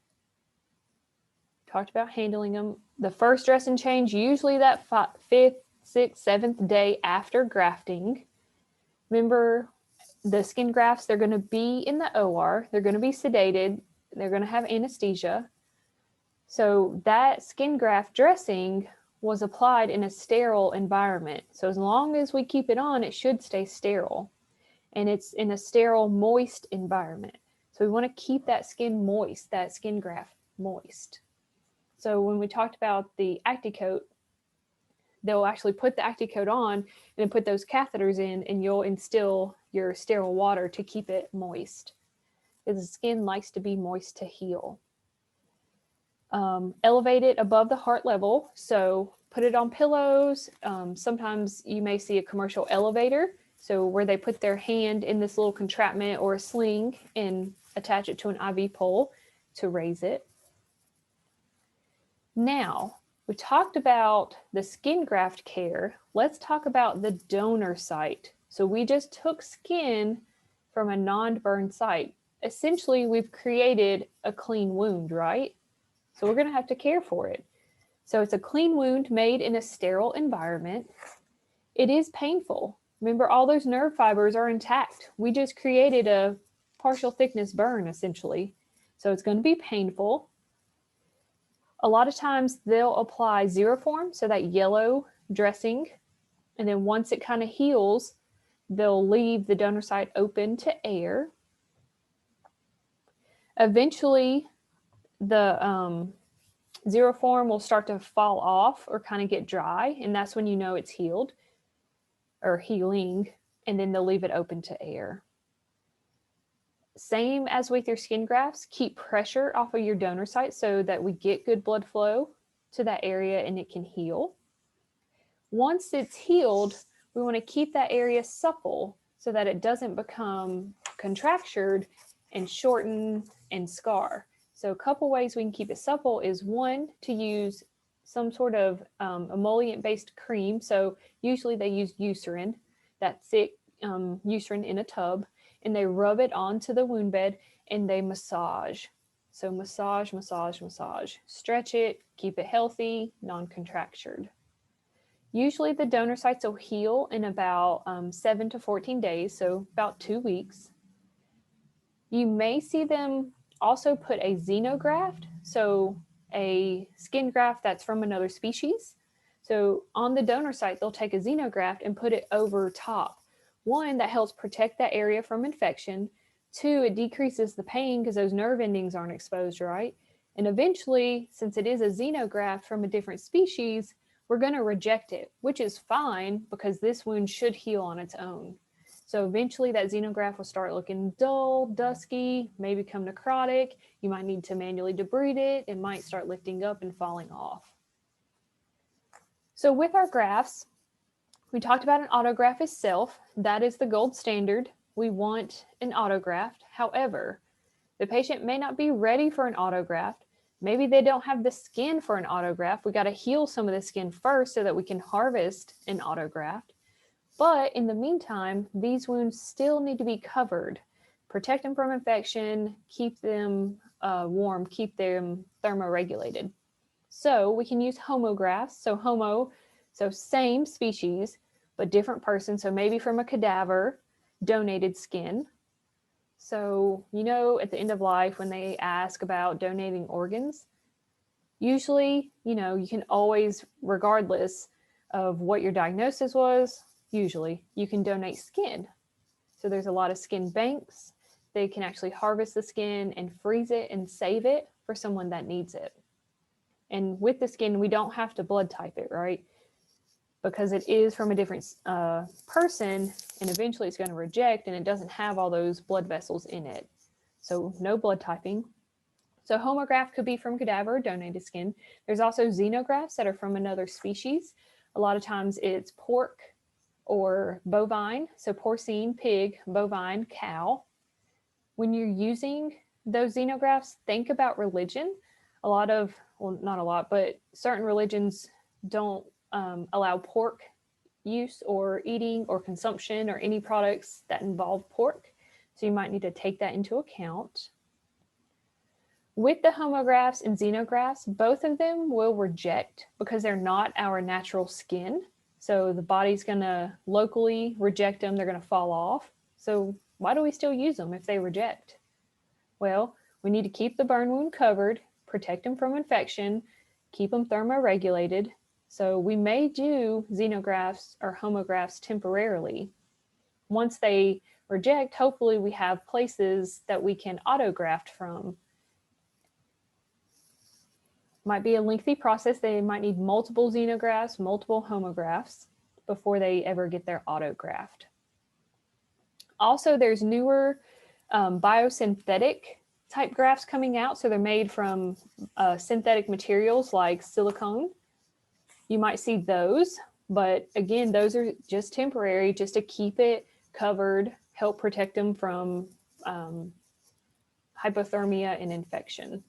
Talked about handling them. The first dressing change, usually that 5th, 6th, 7th day after grafting. Remember, the skin grafts, they're going to be in the OR. They're going to be sedated. They're going to have anesthesia. So that skin graft dressing was applied in a sterile environment. So as long as we keep it on, it should stay sterile. And it's in a sterile, moist environment. So we want to keep that skin moist, that skin graft moist. So when we talked about the Acticoat, they'll actually put the Acticoat on and then put those catheters in, and you'll instill your sterile water to keep it moist. Because the skin likes to be moist to heal. Elevate it above the heart level. So put it on pillows. Sometimes you may see a commercial elevator. So where they put their hand in this little contraptment or a sling and attach it to an IV pole to raise it. Now, we talked about the skin graft care. Let's talk about the donor site. So we just took skin from a non-burn site. Essentially, we've created a clean wound, right? So we're going to have to care for it. So it's a clean wound made in a sterile environment. It is painful. Remember, all those nerve fibers are intact. We just created a partial thickness burn, essentially. So it's going to be painful. A lot of times they'll apply Zeroform, so that yellow dressing. And then once it kind of heals, they'll leave the donor site open to air. Eventually, the Zeroform will start to fall off or kind of get dry, and that's when you know it's healed or healing, and then they'll leave it open to air. Same as with your skin grafts, keep pressure off of your donor site so that we get good blood flow to that area and it can heal. Once it's healed, we want to keep that area supple so that it doesn't become contractured and shorten and scar. So a couple ways we can keep it supple is, one, to use some sort of emollient-based cream. So usually they use Eucerin, that thick Eucerin in a tub, and they rub it onto the wound bed and they massage. So massage, massage, massage. Stretch it, keep it healthy, non-contractured. Usually the donor sites will heal in about 7 to 14 days, so about 2 weeks. You may see them also put a xenograft, so a skin graft that's from another species. So on the donor site, they'll take a xenograft and put it over top. One, that helps protect that area from infection. Two, it decreases the pain because those nerve endings aren't exposed, right? And eventually, since it is a xenograft from a different species, we're going to reject it, which is fine because this wound should heal on its own. So eventually that xenograft will start looking dull, dusky, may become necrotic. You might need to manually debride it. It might start lifting up and falling off. So with our grafts, we talked about an autograft itself. That is the gold standard. We want an autograft. However, the patient may not be ready for an autograft. Maybe they don't have the skin for an autograft. We got to heal some of the skin first so that we can harvest an autograft. But in the meantime, these wounds still need to be covered. Protect them from infection, keep them warm, keep them thermoregulated. So we can use homografts. So same species, but different person. So maybe from a cadaver, donated skin. So, at the end of life, when they ask about donating organs, usually, you can always, regardless of what your diagnosis was, usually you can donate skin. So there's a lot of skin banks. They can actually harvest the skin and freeze it and save it for someone that needs it. And with the skin, we don't have to blood type it, right? Because it is from a different person, and eventually it's going to reject, and it doesn't have all those blood vessels in it. So no blood typing. So homograft could be from cadaver or donated skin. There's also xenografts that are from another species. A lot of times it's pork or bovine. So porcine, pig, bovine, cow. When you're using those xenografts, think about religion. Not a lot, but certain religions don't allow pork use or eating or consumption or any products that involve pork. So you might need to take that into account. With the homografts and xenografts, both of them will reject because they're not our natural skin. So the body's going to locally reject them. They're going to fall off. So why do we still use them if they reject? Well, we need to keep the burn wound covered, protect them from infection, keep them thermoregulated. So we may do xenografts or homografts temporarily. Once they reject, hopefully we have places that we can autograft from. Might be a lengthy process. They might need multiple xenografts, multiple homografts before they ever get their autograft. Also, there's newer biosynthetic type grafts coming out. So they're made from synthetic materials like silicone. You might see those, but again, those are just temporary, just to keep it covered, help protect them from hypothermia and infection.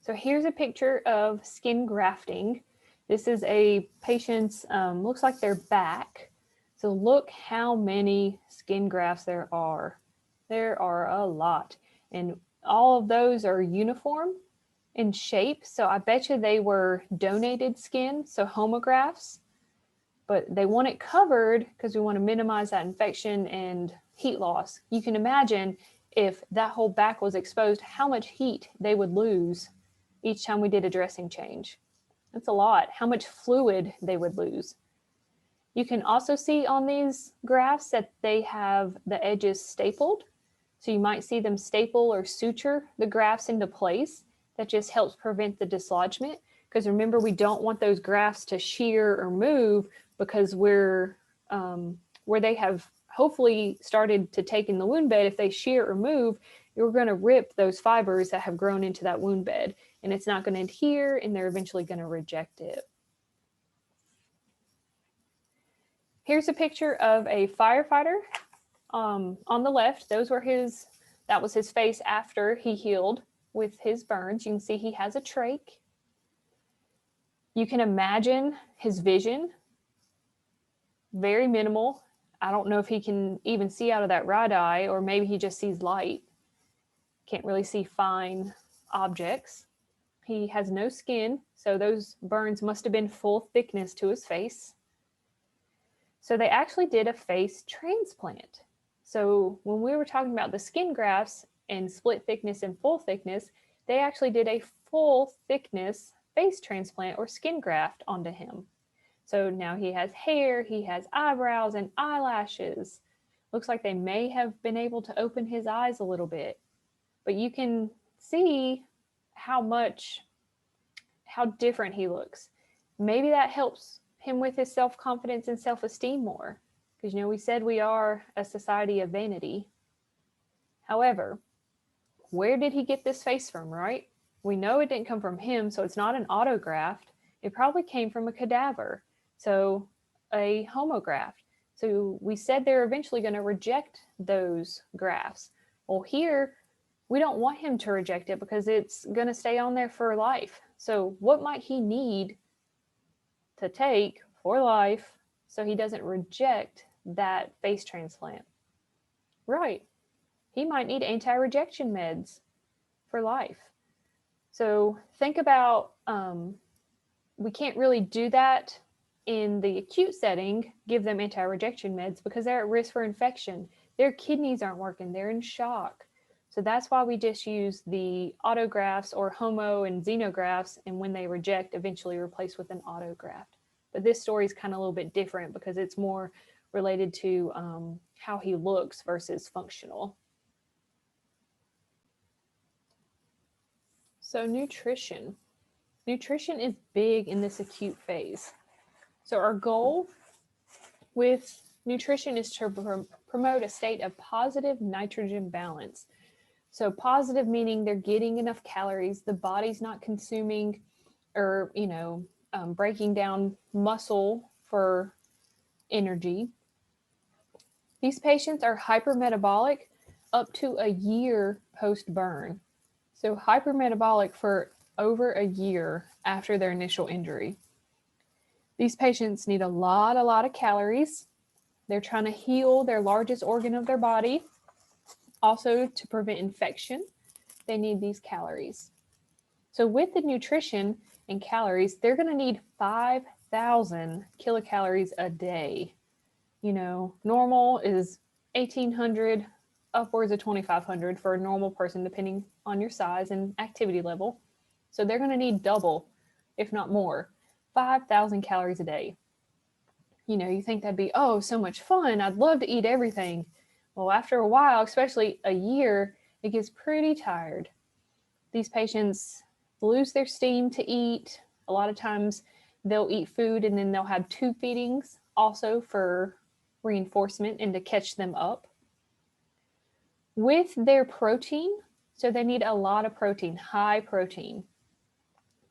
So here's a picture of skin grafting. This is a patient's, looks like their back. So look how many skin grafts there are. There are a lot. And all of those are uniform in shape. So I bet you they were donated skin, so homografts, but they want it covered because we want to minimize that infection and heat loss. You can imagine if that whole back was exposed, how much heat they would lose each time we did a dressing change. That's a lot. How much fluid they would lose. You can also see on these grafts that they have the edges stapled. So you might see them staple or suture the grafts into place. That just helps prevent the dislodgement. Because remember, we don't want those grafts to shear or move because where they have hopefully started to take in the wound bed, if they shear or move, you're going to rip those fibers that have grown into that wound bed, and it's not going to adhere, and they're eventually going to reject it. Here's a picture of a firefighter. On the left, that was his face after he healed with his burns. You can see he has a trach. You can imagine his vision, very minimal. I don't know if he can even see out of that right eye, or maybe he just sees light. Can't really see fine objects. He has no skin, so those burns must have been full thickness to his face. So they actually did a face transplant. So when we were talking about the skin grafts and split thickness and full thickness, they actually did a full thickness face transplant or skin graft onto him. So now he has hair, he has eyebrows and eyelashes. Looks like they may have been able to open his eyes a little bit. But you can see how different he looks. Maybe that helps him with his self-confidence and self-esteem more. Because, we said we are a society of vanity. However, where did he get this face from, right? We know it didn't come from him, so it's not an autograft. It probably came from a cadaver, so a homograft. So we said they're eventually going to reject those grafts. Well, here, we don't want him to reject it because it's going to stay on there for life. So what might he need to take for life so he doesn't reject that face transplant? Right. He might need anti-rejection meds for life. So think about, we can't really do that in the acute setting, give them anti-rejection meds, because they're at risk for infection. Their kidneys aren't working. They're in shock. So that's why we just use the autografts or homo and xenografts, and when they reject, eventually replace with an autograft. But this story is kind of a little bit different because it's more related to how he looks versus functional. So nutrition. Nutrition is big in this acute phase. So our goal with nutrition is to promote a state of positive nitrogen balance. So positive meaning they're getting enough calories, the body's not consuming or, breaking down muscle for energy. These patients are hypermetabolic up to a year post-burn. So hypermetabolic for over a year after their initial injury. These patients need a lot of calories. They're trying to heal their largest organ of their body. Also, to prevent infection, they need these calories. So with the nutrition and calories, they're going to need 5,000 kilocalories a day. Normal is 1,800, upwards of 2,500 for a normal person, depending on your size and activity level. So they're going to need double, if not more, 5,000 calories a day. You think that'd be, oh, so much fun. I'd love to eat everything. Well, after a while, especially a year, it gets pretty tired. These patients lose their steam to eat. A lot of times they'll eat food and then they'll have tube feedings also for reinforcement and to catch them up. With their protein, so they need a lot of protein, high protein.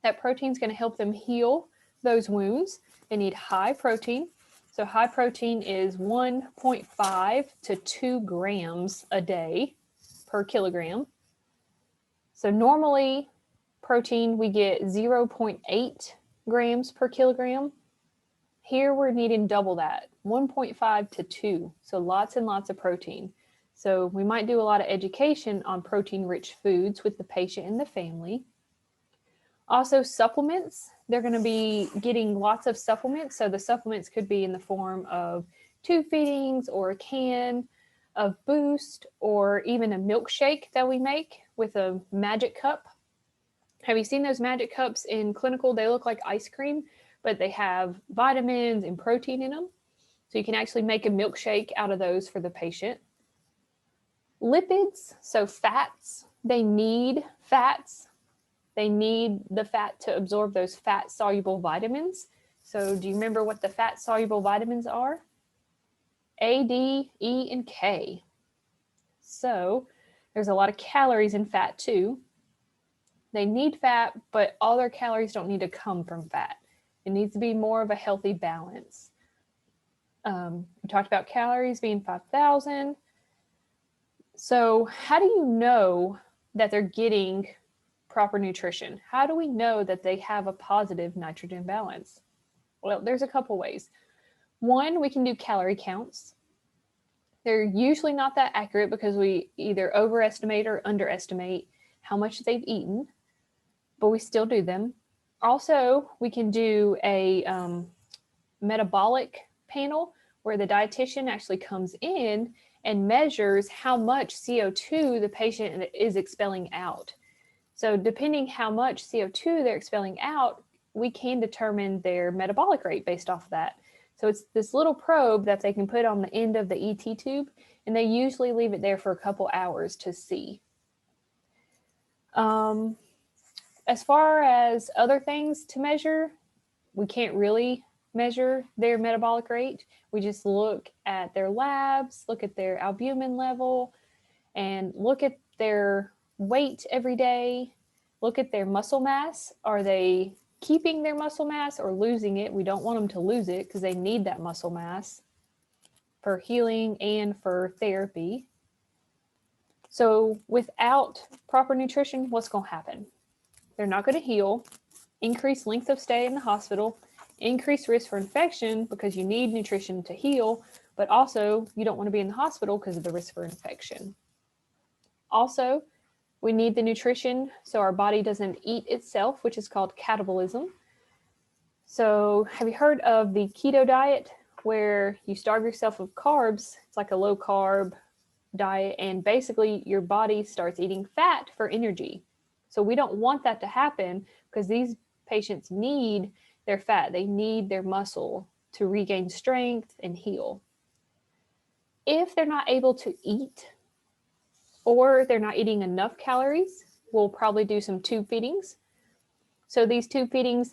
That protein is going to help them heal those wounds. They need high protein. So high protein is 1.5 to 2 grams a day per kilogram. So normally protein, we get 0.8 grams per kilogram. Here we're needing double that, 1.5 to 2. So lots and lots of protein. So we might do a lot of education on protein-rich foods with the patient and the family. Also supplements, they're going to be getting lots of supplements. So the supplements could be in the form of tube feedings or a can of Boost or even a milkshake that we make with a magic cup. Have you seen those magic cups in clinical? They look like ice cream, but they have vitamins and protein in them. So you can actually make a milkshake out of those for the patient. Lipids, so fats, they need fats. They need the fat to absorb those fat-soluble vitamins. So do you remember what the fat-soluble vitamins are? A, D, E, and K. So there's a lot of calories in fat too. They need fat, but all their calories don't need to come from fat. It needs to be more of a healthy balance. We talked about calories being 5,000. So how do you know that they're getting proper nutrition? How do we know that they have a positive nitrogen balance? Well, there's a couple ways. One, we can do calorie counts. They're usually not that accurate because we either overestimate or underestimate how much they've eaten, but we still do them. Also, we can do a metabolic panel where the dietitian actually comes in and measures how much CO2 the patient is expelling out. So depending how much CO2 they're expelling out, we can determine their metabolic rate based off of that. So it's this little probe that they can put on the end of the ET tube, and they usually leave it there for a couple hours to see. As far as other things to measure, we can't really measure their metabolic rate. We just look at their labs, look at their albumin level, and look at their weight every day, look at their muscle mass. Are they keeping their muscle mass or losing it? We don't want them to lose it because they need that muscle mass for healing and for therapy. So without proper nutrition, what's going to happen? They're not going to heal, increase length of stay in the hospital, increase risk for infection because you need nutrition to heal, but also you don't want to be in the hospital because of the risk for infection. Also, we need the nutrition so our body doesn't eat itself, which is called catabolism. So have you heard of the keto diet where you starve yourself of carbs? It's like a low carb diet, and basically your body starts eating fat for energy. So we don't want that to happen because these patients need their fat. They need their muscle to regain strength and heal. If they're not able to eat or they're not eating enough calories, we'll probably do some tube feedings. So these tube feedings,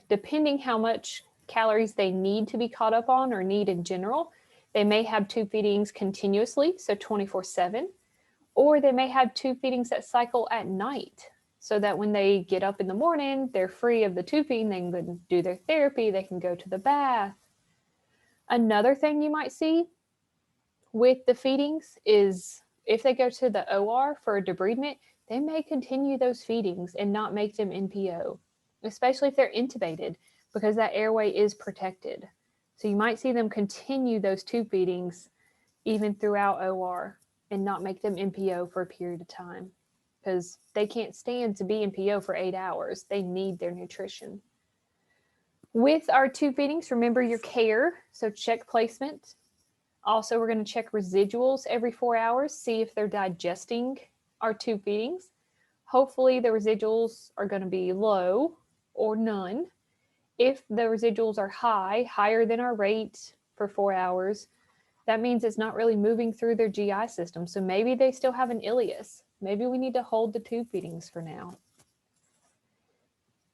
depending how much calories they need to be caught up on or need in general, they may have tube feedings continuously, so 24/7, or they may have tube feedings that cycle at night so that when they get up in the morning, they're free of the tube feeding, they can do their therapy, they can go to the bath. Another thing you might see with the feedings is if they go to the OR for a debridement, they may continue those feedings and not make them NPO, especially if they're intubated because that airway is protected. So you might see them continue those tube feedings even throughout OR and not make them NPO for a period of time because they can't stand to be NPO for 8 hours. They need their nutrition. With our tube feedings, remember your care. So check placement. Also, we're going to check residuals every 4 hours, see if they're digesting our tube feedings. Hopefully the residuals are going to be low or none. If the residuals are high, higher than our rate for 4 hours, that means it's not really moving through their GI system. So maybe they still have an ileus. Maybe we need to hold the tube feedings for now.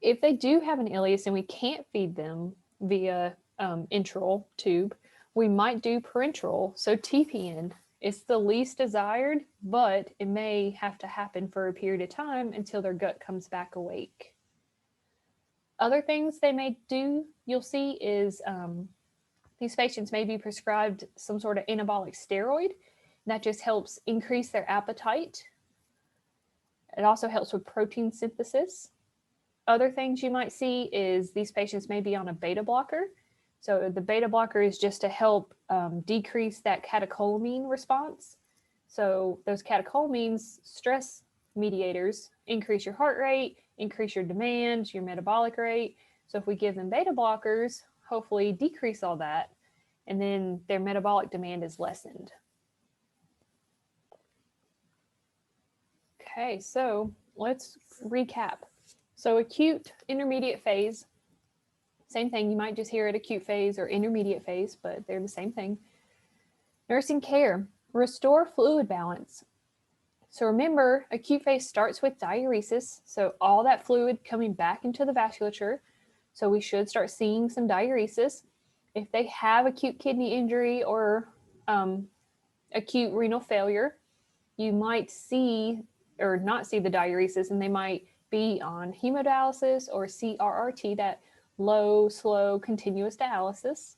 If they do have an ileus and we can't feed them via enteral tube, we might do parenteral, so TPN. It's the least desired, but it may have to happen for a period of time until their gut comes back awake. Other things they may do, you'll see, is these patients may be prescribed some sort of anabolic steroid. That just helps increase their appetite. It also helps with protein synthesis. Other things you might see is these patients may be on a beta blocker. So the beta blocker is just to help decrease that catecholamine response. So those catecholamines, stress mediators, increase your heart rate, increase your demand, your metabolic rate. So if we give them beta blockers, hopefully decrease all that, and then their metabolic demand is lessened. Okay, so let's recap. So acute, intermediate phase, same thing. You might just hear it acute phase or intermediate phase, but they're the same thing. Nursing care, restore fluid balance. So remember, acute phase starts with diuresis, so all that fluid coming back into the vasculature. So we should start seeing some diuresis. If they have acute kidney injury or acute renal failure, you might see or not see the diuresis, and they might be on hemodialysis or CRRT, that low, slow, continuous dialysis.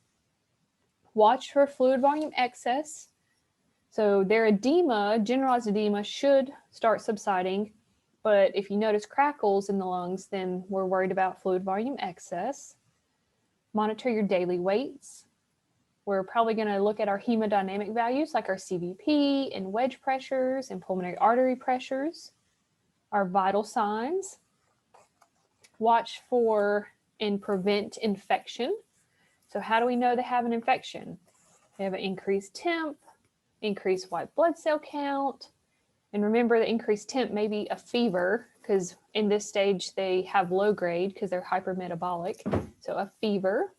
Watch for fluid volume excess. So their edema, generalized edema, should start subsiding, but if you notice crackles in the lungs, then we're worried about fluid volume excess. Monitor your daily weights. We're probably going to look at our hemodynamic values like our CVP and wedge pressures and pulmonary artery pressures, our vital signs. Watch for and prevent infection. So how do we know they have an infection? They have an increased temp, increased white blood cell count. And remember, the increased temp may be a fever, because in this stage they have low grade because they're hypermetabolic. So a fever.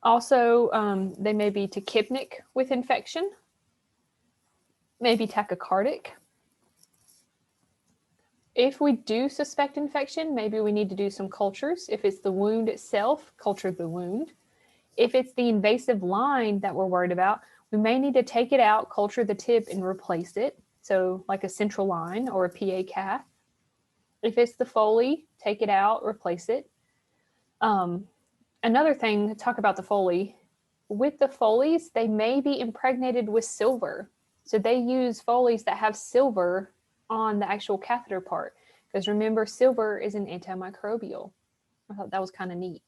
Also, they may be tachypnic with infection, maybe tachycardic. If we do suspect infection, maybe we need to do some cultures. If it's the wound itself, culture the wound. If it's the invasive line that we're worried about, we may need to take it out, culture the tip, and replace it. So like a central line or a PA cath. If it's the Foley, take it out, replace it. Another thing, talk about the Foley. With the Foleys, they may be impregnated with silver. So they use Foleys that have silver on the actual catheter part. Because remember, silver is an antimicrobial. I thought that was kind of neat.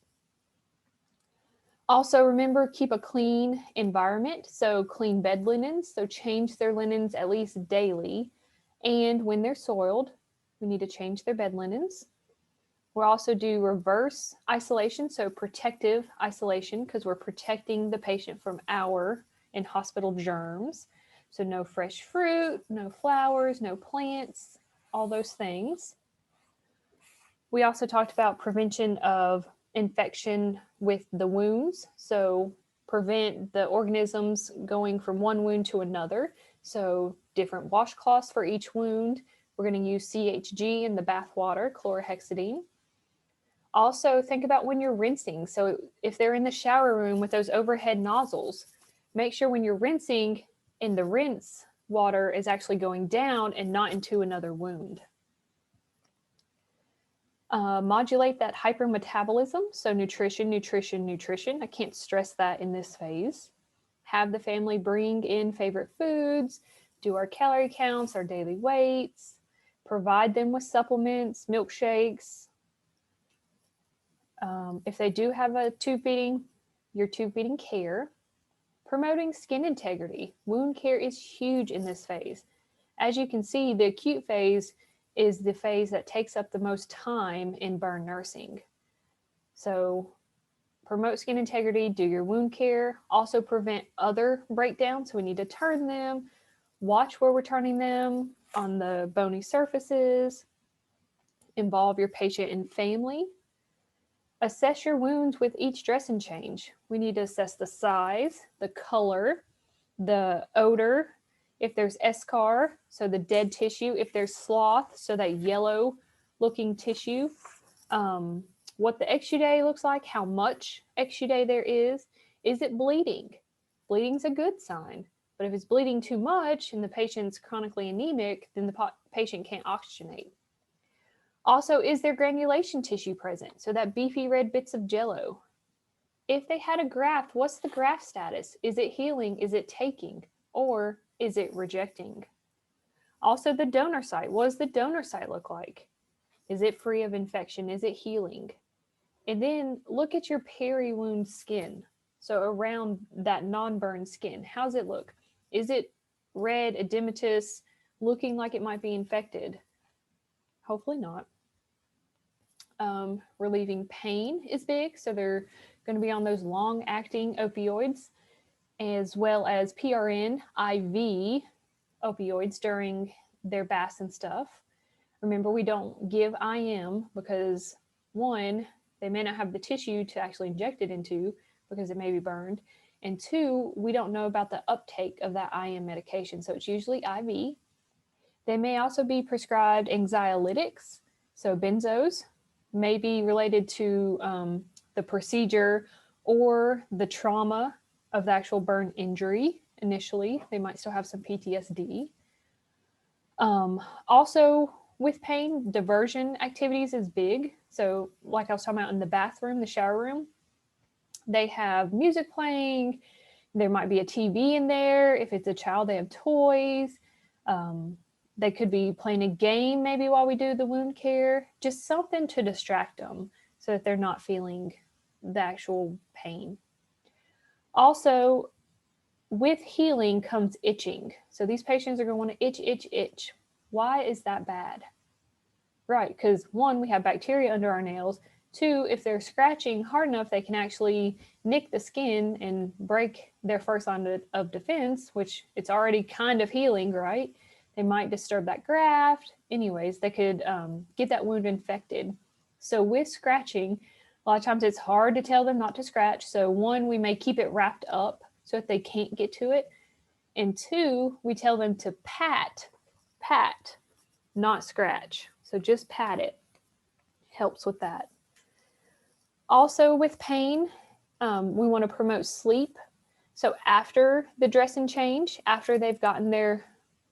Also, remember, keep a clean environment. So clean bed linens. So change their linens at least daily. And when they're soiled, we need to change their bed linens. We'll also do reverse isolation, so protective isolation, because we're protecting the patient from our in-hospital germs. So no fresh fruit, no flowers, no plants, all those things. We also talked about prevention of infection with the wounds. So prevent the organisms going from one wound to another. So different washcloths for each wound. We're going to use CHG in the bath water, chlorhexidine. Also, think about when you're rinsing. So if they're in the shower room with those overhead nozzles, make sure when you're rinsing and the rinse water is actually going down and not into another wound. Modulate that hypermetabolism. So nutrition, nutrition, nutrition. I can't stress that in this phase. Have the family bring in favorite foods, do our calorie counts, our daily weights, provide them with supplements, milkshakes. If they do have a tube feeding, your tube feeding care. Promoting skin integrity. Wound care is huge in this phase. As you can see, the acute phase is the phase that takes up the most time in burn nursing. So promote skin integrity, do your wound care, also prevent other breakdowns. So we need to turn them, watch where we're turning them on the bony surfaces, involve your patient and family. Assess your wounds with each dressing change. We need to assess the size, the color, the odor, if there's eschar, so the dead tissue, if there's sloth, so that yellow looking tissue, what the exudate looks like, how much exudate there is it bleeding? Bleeding's a good sign, but if it's bleeding too much and the patient's chronically anemic, then the patient can't oxygenate. Also, is there granulation tissue present? So that beefy red bits of jello. If they had a graft, what's the graft status? Is it healing? Is it taking? Or is it rejecting? Also, the donor site. What does the donor site look like? Is it free of infection? Is it healing? And then look at your peri-wound skin. So around that non-burn skin, how's it look? Is it red, edematous, looking like it might be infected? Hopefully not. Relieving pain is big. So they're going to be on those long-acting opioids, as well as PRN, IV opioids during their baths and stuff. Remember, we don't give IM because, one, they may not have the tissue to actually inject it into because it may be burned. And two, we don't know about the uptake of that IM medication. So it's usually IV. They may also be prescribed anxiolytics. So benzos may be related to the procedure or the trauma of the actual burn injury initially. They might still have some PTSD. Also, with pain, diversion activities is big. So, like I was talking about in the bathroom, the shower room, they have music playing. There might be a TV in there. If it's a child, they have toys. They could be playing a game maybe while we do the wound care, just something to distract them so that they're not feeling the actual pain. Also, with healing comes itching. So these patients are going to want to itch, itch, itch. Why is that bad? Right, because one, we have bacteria under our nails. Two, if they're scratching hard enough, they can actually nick the skin and break their first line of defense, which it's already kind of healing, right? They might disturb that graft. Anyways, they could get that wound infected. So with scratching, a lot of times it's hard to tell them not to scratch. So one, we may keep it wrapped up so that they can't get to it. And two, we tell them to pat, not scratch. So just pat it. Helps with that. Also with pain, we want to promote sleep. So after the dressing change, after they've gotten their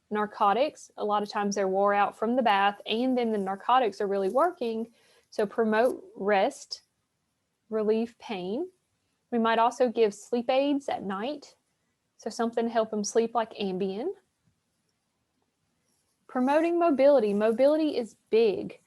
narcotics, a lot of times they're wore out from the bath and then the narcotics are really working. So promote rest, relieve pain. We might also give sleep aids at night. So something to help them sleep like Ambien. Promoting mobility. Mobility is big.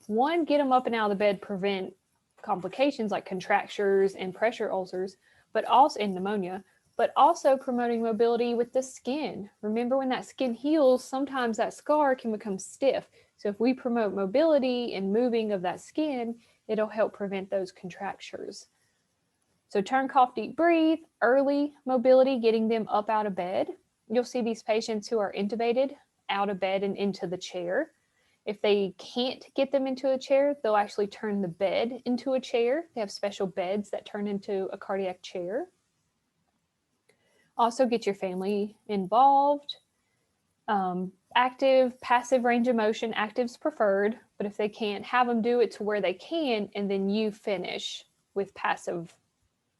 One, get them up and out of the bed, prevent complications like contractures and pressure ulcers, but also in pneumonia, but also promoting mobility with the skin. Remember, when that skin heals, sometimes that scar can become stiff. So if we promote mobility and moving of that skin, it'll help prevent those contractures. So turn, cough, deep, breathe, early mobility, getting them up out of bed. You'll see these patients who are intubated out of bed and into the chair. If they can't get them into a chair, they'll actually turn the bed into a chair. They have special beds that turn into a cardiac chair. Also get your family involved. Active, passive range of motion, active's preferred, but if they can't, have them do it to where they can, and then you finish with passive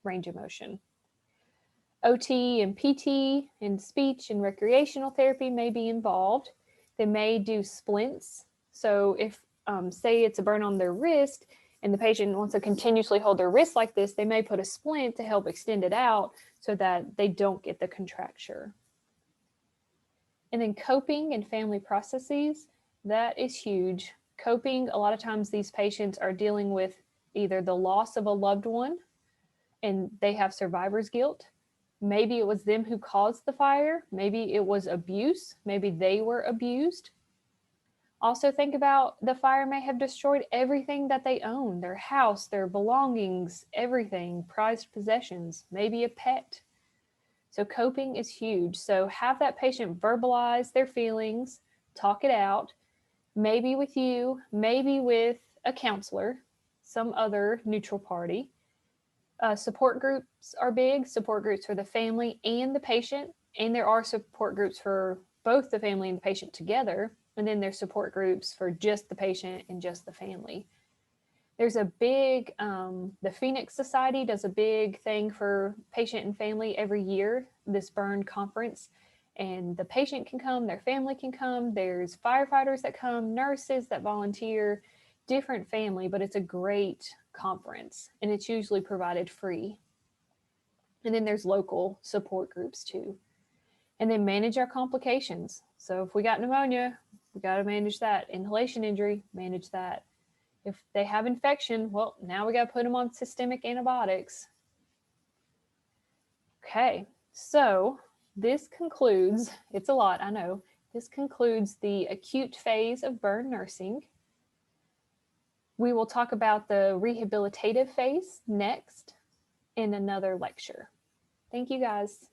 range of motion. OT and PT and speech and recreational therapy may be involved. They may do splints. So if, say it's a burn on their wrist and the patient wants to continuously hold their wrist like this, they may put a splint to help extend it out so that they don't get the contracture. And then coping and family processes, that is huge. Coping, a lot of times these patients are dealing with either the loss of a loved one and they have survivor's guilt. Maybe it was them who caused the fire. Maybe it was abuse. Maybe they were abused. Also think about the fire may have destroyed everything that they own, their house, their belongings, everything, prized possessions, maybe a pet. So coping is huge. So have that patient verbalize their feelings, talk it out, maybe with you, maybe with a counselor, some other neutral party. Support groups are big, support groups for the family and the patient, and there are support groups for both the family and the patient together, and then there's support groups for just the patient and just the family. There's a big, the Phoenix Society does a big thing for patient and family every year, this burn conference, and the patient can come, their family can come, there's firefighters that come, nurses that volunteer, different family, but it's a great conference and it's usually provided free. And then there's local support groups too. And then manage our complications. So if we got pneumonia, we got to manage that. Inhalation injury, manage that. If they have infection, well, now we got to put them on systemic antibiotics. Okay, so this concludes, it's a lot, I know. This concludes the acute phase of burn nursing. We will talk about the rehabilitative phase next in another lecture. Thank you, guys.